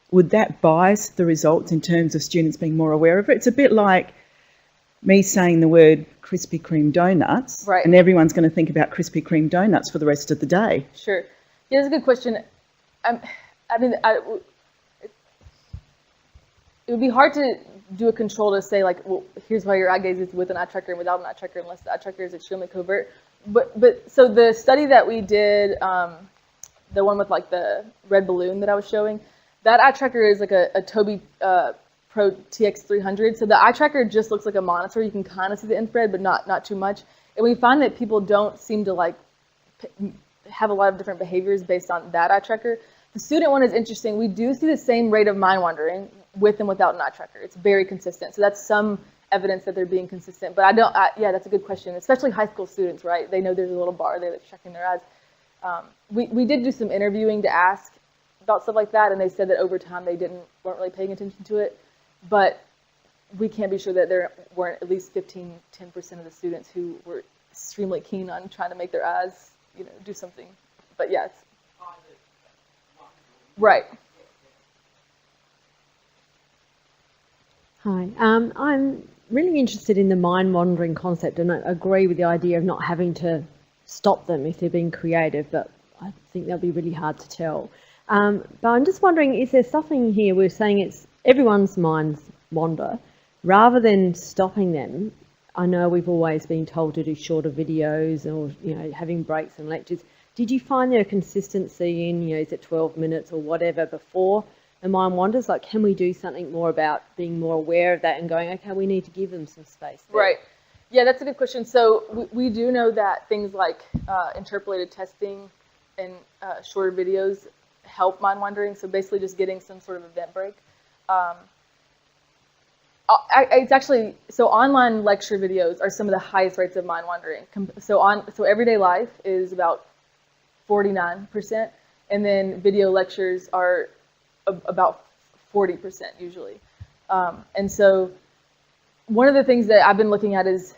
would that bias the results in terms of students being more aware of it? It's a bit like me saying the word Krispy Kreme donuts, right, and everyone's going to think about Krispy Kreme donuts for the rest of the day. Sure. Yeah, that's a good question. It would be hard to do a control to say, well, here's why your eye gaze is with an eye tracker and without an eye tracker, unless the eye tracker is extremely covert. But so the study that we did, the one with the red balloon that I was showing, that eye tracker is like a Tobii Pro TX300. So the eye tracker just looks like a monitor. You can kind of see the infrared, but not too much. And we find that people don't seem to have a lot of different behaviors based on that eye tracker. The student one is interesting. We do see the same rate of mind wandering with and without an eye tracker. It's very consistent. So that's some evidence that they're being consistent. But yeah, that's a good question, especially high school students, right? They know there's a little bar there that's checking their eyes. We did do some interviewing to ask about stuff like that, and they said that over time they weren't really paying attention to it. But we can't be sure that there weren't at least 10% of the students who were extremely keen on trying to make their eyes, do something. But yeah, it's right. Hi, I'm really interested in the mind-wandering concept, and I agree with the idea of not having to stop them if they're being creative, but I think that'll be really hard to tell. But I'm just wondering, is there something here we're saying it's everyone's minds wander, rather than stopping them? I know we've always been told to do shorter videos or, having breaks and lectures. Did you find there a consistency in, is it 12 minutes or whatever before the mind wanders? Can we do something more about being more aware of that and going, okay, we need to give them some space there? Right. Yeah, that's a good question. So we do know that things like interpolated testing and shorter videos help mind wandering. So basically just getting some sort of event break. It's actually, so online lecture videos are some of the highest rates of mind wandering. So everyday life is about 49%, and then video lectures are about 40% usually. And so one of the things that I've been looking at is,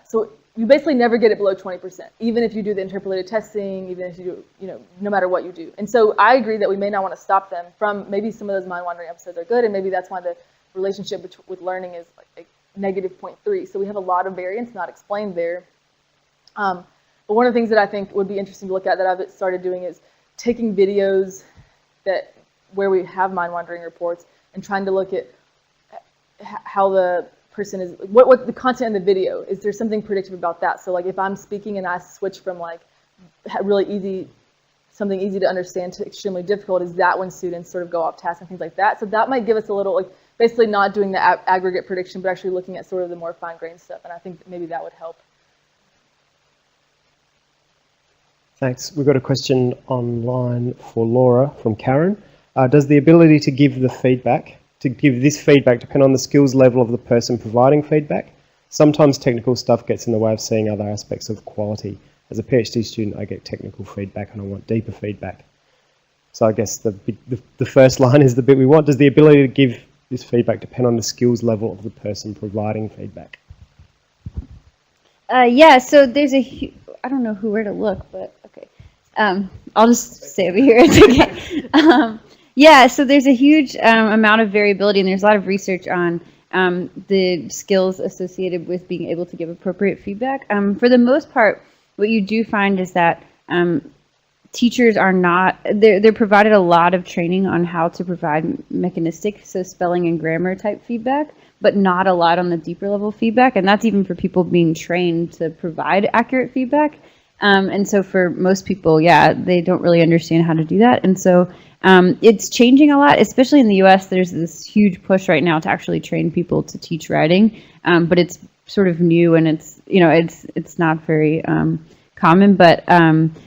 so you basically never get it below 20%, even if you do the interpolated testing, even if you do, no matter what you do. And so I agree that we may not want to stop them from, maybe some of those mind wandering episodes are good, and maybe that's why the relationship with learning is like -0.3. So we have a lot of variance not explained there. But one of the things that I think would be interesting to look at that I've started doing is taking videos where we have mind wandering reports and trying to look at how the person is, what the content in the video, is there something predictive about that? So like if I'm speaking and I switch from like really easy, something easy to understand to extremely difficult, is that when students sort of go off task and things like that? So that might give us a little, like basically not doing the aggregate prediction, but actually looking at sort of the more fine-grained stuff. And I think maybe that would help. Thanks. We've got a question online for Laura from Karen. Does the ability to give this feedback depend on the skills level of the person providing feedback? Sometimes technical stuff gets in the way of seeing other aspects of quality. As a PhD student, I get technical feedback and I want deeper feedback. So I guess the first line is the bit we want. Does the ability to give this feedback depend on the skills level of the person providing feedback? Yeah, so there's I don't know where to look, but okay. I'll just stay over here. It's okay. Yeah, so there's a huge amount of variability, and there's a lot of research on the skills associated with being able to give appropriate feedback. For the most part, what you do find is that teachers are not, they're provided a lot of training on how to provide mechanistic, so spelling and grammar type feedback, but not a lot on the deeper level feedback, and that's even for people being trained to provide accurate feedback. And so for most people, yeah, they don't really understand how to do that. And so it's changing a lot, especially in the US. There's this huge push right now to actually train people to teach writing, but it's sort of new, and it's, you know, it's not very common, but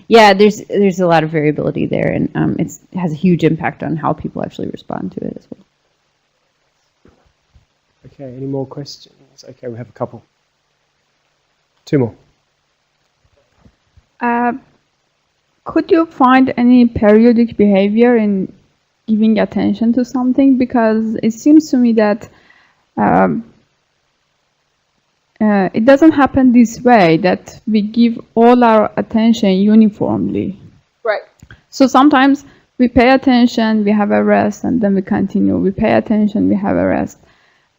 yeah, there's a lot of variability there, and it has a huge impact on how people actually respond to it as well. Okay, any more questions? Okay, we have a couple. Two more. Could you find any periodic behavior in giving attention to something? Because it seems to me that it doesn't happen this way, that we give all our attention uniformly. Right. So sometimes we pay attention, we have a rest, and then we continue. We pay attention, we have a rest.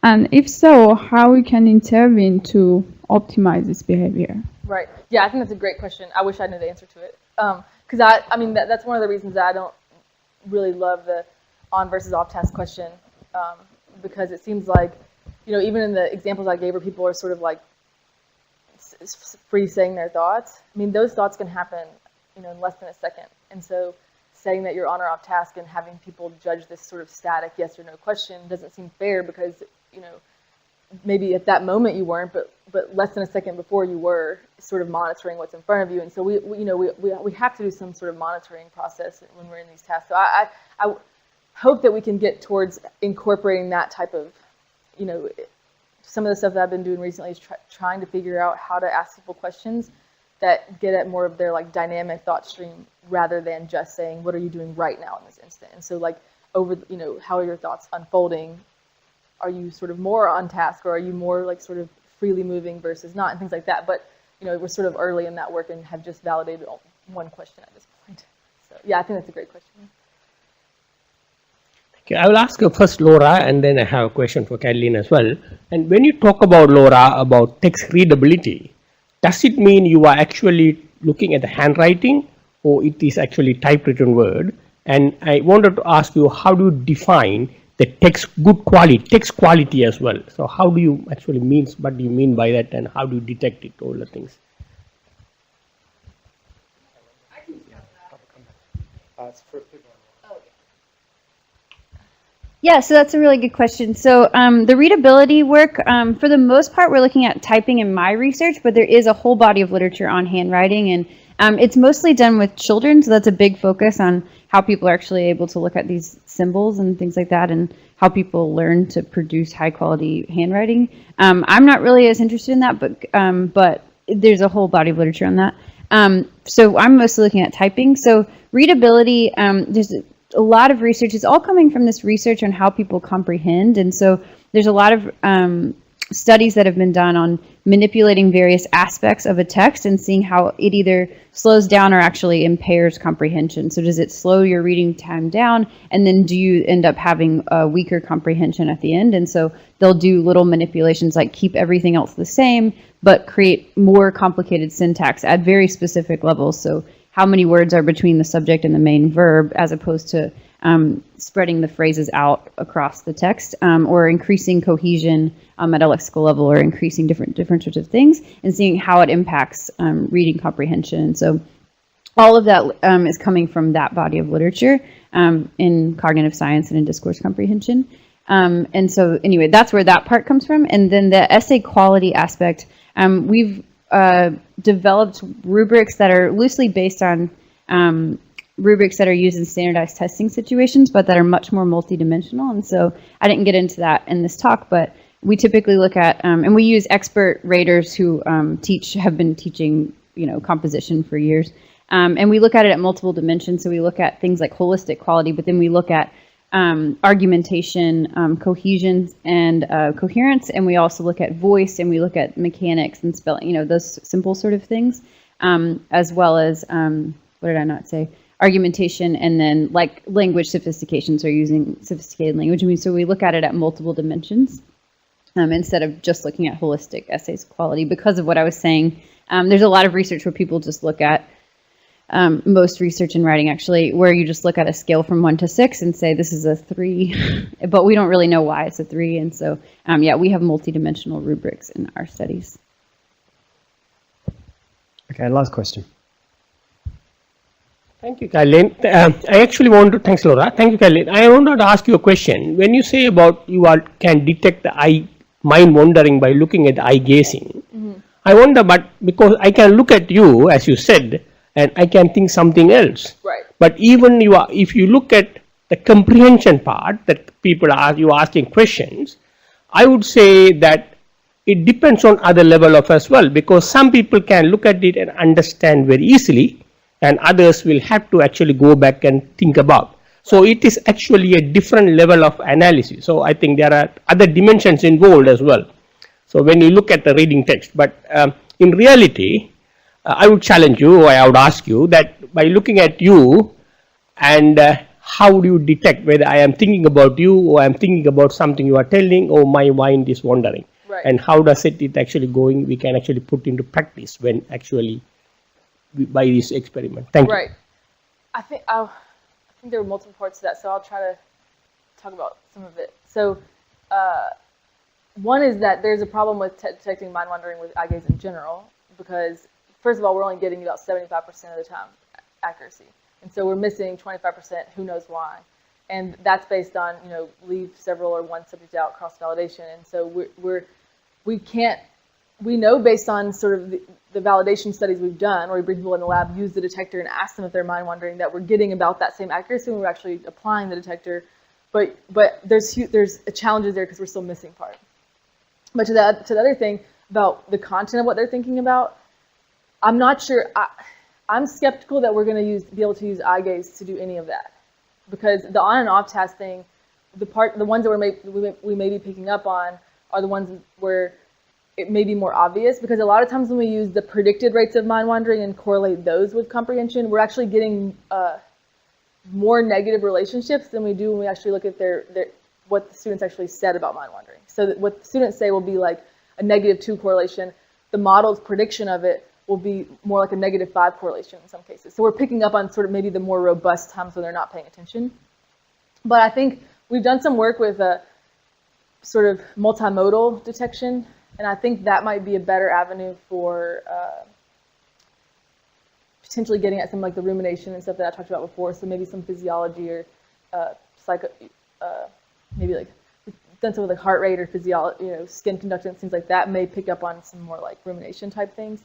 And if so, how we can intervene to optimize this behavior? Right. Yeah, I think that's a great question. I wish I knew the answer to it. Because I mean, that's one of the reasons that I don't really love the on versus off task question, because it seems like, you know, even in the examples I gave where people are sort of like free saying their thoughts, I mean, those thoughts can happen, you know, in less than a second. And so saying that you're on or off task and having people judge this sort of static yes or no question doesn't seem fair, because, you know, maybe at that moment you weren't, but less than a second before you were sort of monitoring what's in front of you. And so we have to do some sort of monitoring process when we're in these tasks. So I hope that we can get towards incorporating that type of, you know, some of the stuff that I've been doing recently is trying to figure out how to ask people questions that get at more of their like dynamic thought stream, rather than just saying, what are you doing right now in this instant? And so like over, you know, how are your thoughts unfolding? Are you sort of more on task, or are you more like sort of freely moving versus not, and things like that. But, you know, we're sort of early in that work and have just validated one question at this point. So yeah, I think that's a great question. Okay, I will ask you first Laura, and then I have a question for Kathleen as well. And when you talk about, Laura, about text readability, does it mean you are actually looking at the handwriting, or it is actually typewritten word? And I wanted to ask you, how do you define the text quality as well? So how do you actually mean, what do you mean by that, and how do you detect it, all the things? Yeah, so that's a really good question. So the readability work, for the most part, we're looking at typing in my research, but there is a whole body of literature on handwriting, and it's mostly done with children, so that's a big focus on how people are actually able to look at these symbols and things like that, and how people learn to produce high quality handwriting. I'm not really as interested in that, but there's a whole body of literature on that. So I'm mostly looking at typing. So readability, there's a lot of research. It's all coming from this research on how people comprehend. And so there's a lot of studies that have been done on manipulating various aspects of a text and seeing how it either slows down or actually impairs comprehension. So does it slow your reading time down, and then do you end up having a weaker comprehension at the end? And so they'll do little manipulations like keep everything else the same, but create more complicated syntax at very specific levels. So how many words are between the subject and the main verb, as opposed to spreading the phrases out across the text, or increasing cohesion at a lexical level, or increasing different sorts of things, and seeing how it impacts reading comprehension. So all of that is coming from that body of literature in cognitive science and in discourse comprehension. And so anyway, that's where that part comes from. And then the essay quality aspect, we've developed rubrics that are loosely based on rubrics that are used in standardized testing situations, but that are much more multidimensional. And so I didn't get into that in this talk, but we typically look at, and we use expert raters who have been teaching, composition for years. And we look at it at multiple dimensions. So we look at things like holistic quality, but then we look at argumentation, cohesion, and coherence, and we also look at voice, and we look at mechanics and spelling, those simple sort of things, as well as, what did I not say? Argumentation, and then like language sophistication, so using sophisticated language. So we look at it at multiple dimensions instead of just looking at holistic essays quality, because of what I was saying. There's a lot of research where people just look at most research in writing, actually, where you just look at a scale from 1 to 6 and say this is a 3, but we don't really know why it's a 3. And so, yeah, we have multidimensional rubrics in our studies. Okay, last question. Thank you, Kathleen. I actually want to, thanks Laura. Thank you, Kathleen. I wanted to ask you a question. When you say about can detect the mind wandering by looking at the eye gazing, I wonder, but because I can look at you, as you said, and I can think something else. Right. But even if you look at the comprehension part, that people you asking questions, I would say that it depends on other level of as well, because some people can look at it and understand very easily, and others will have to actually go back and think about. So it is actually a different level of analysis. So I think there are other dimensions involved as well. So when you look at the reading text, but in reality, I would challenge you, or I would ask you that by looking at you, and how do you detect whether I am thinking about you, or I am thinking about something you are telling, or my mind is wandering. Right. And how does it actually going, we can actually put into practice when actually by this experiment. Thank you. Right. I think there were multiple parts to that, so I'll try to talk about some of it. So one is that there's a problem with detecting mind wandering with eye gaze in general, because first of all, we're only getting about 75% of the time accuracy. And so we're missing 25%, who knows why. And that's based on, leave several or one subject out, cross-validation. And so we know based on sort of the validation studies we've done, where we bring people in the lab, use the detector and ask them if they're mind wandering, that we're getting about that same accuracy when we're actually applying the detector. But there's challenges there because we're still missing part. But to the other thing about the content of what they're thinking about, I'm not sure. I'm skeptical that we're going to be able to use eye gaze to do any of that, because the on and off task thing, the ones that we may be picking up on are the ones where it may be more obvious, because a lot of times when we use the predicted rates of mind wandering and correlate those with comprehension, we're actually getting more negative relationships than we do when we actually look at what the students actually said about mind wandering. So that what the students say will be like a -2 correlation. The model's prediction of it will be more like a -5 correlation in some cases. So we're picking up on sort of maybe the more robust times when they're not paying attention. But I think we've done some work with a sort of multimodal detection, and I think that might be a better avenue for potentially getting at some like the rumination and stuff that I talked about before. So maybe some physiology or maybe like we've done some with like heart rate or physiology, skin conductance, things like that may pick up on some more like rumination type things.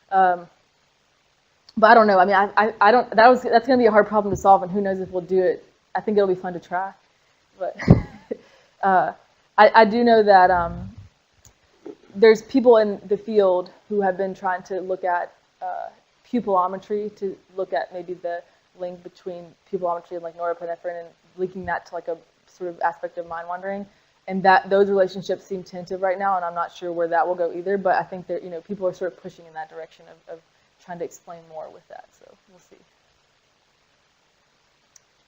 But I don't know. I mean, I don't. That's going to be a hard problem to solve, and who knows if we'll do it. I think it'll be fun to try, but I do know that there's people in the field who have been trying to look at pupillometry to look at maybe the link between pupillometry and like norepinephrine and linking that to like a sort of aspect of mind wandering, and that those relationships seem tentative right now, and I'm not sure where that will go either. But I think that people are sort of pushing in that direction of trying to explain more with that. So we'll see.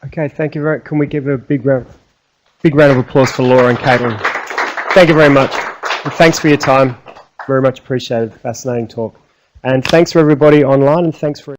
Okay, thank you very much. Can we give a big round of applause for Laura and Caitlin? Thank you very much. And thanks for your time. Very much appreciated. Fascinating talk. And thanks for everybody online, and thanks for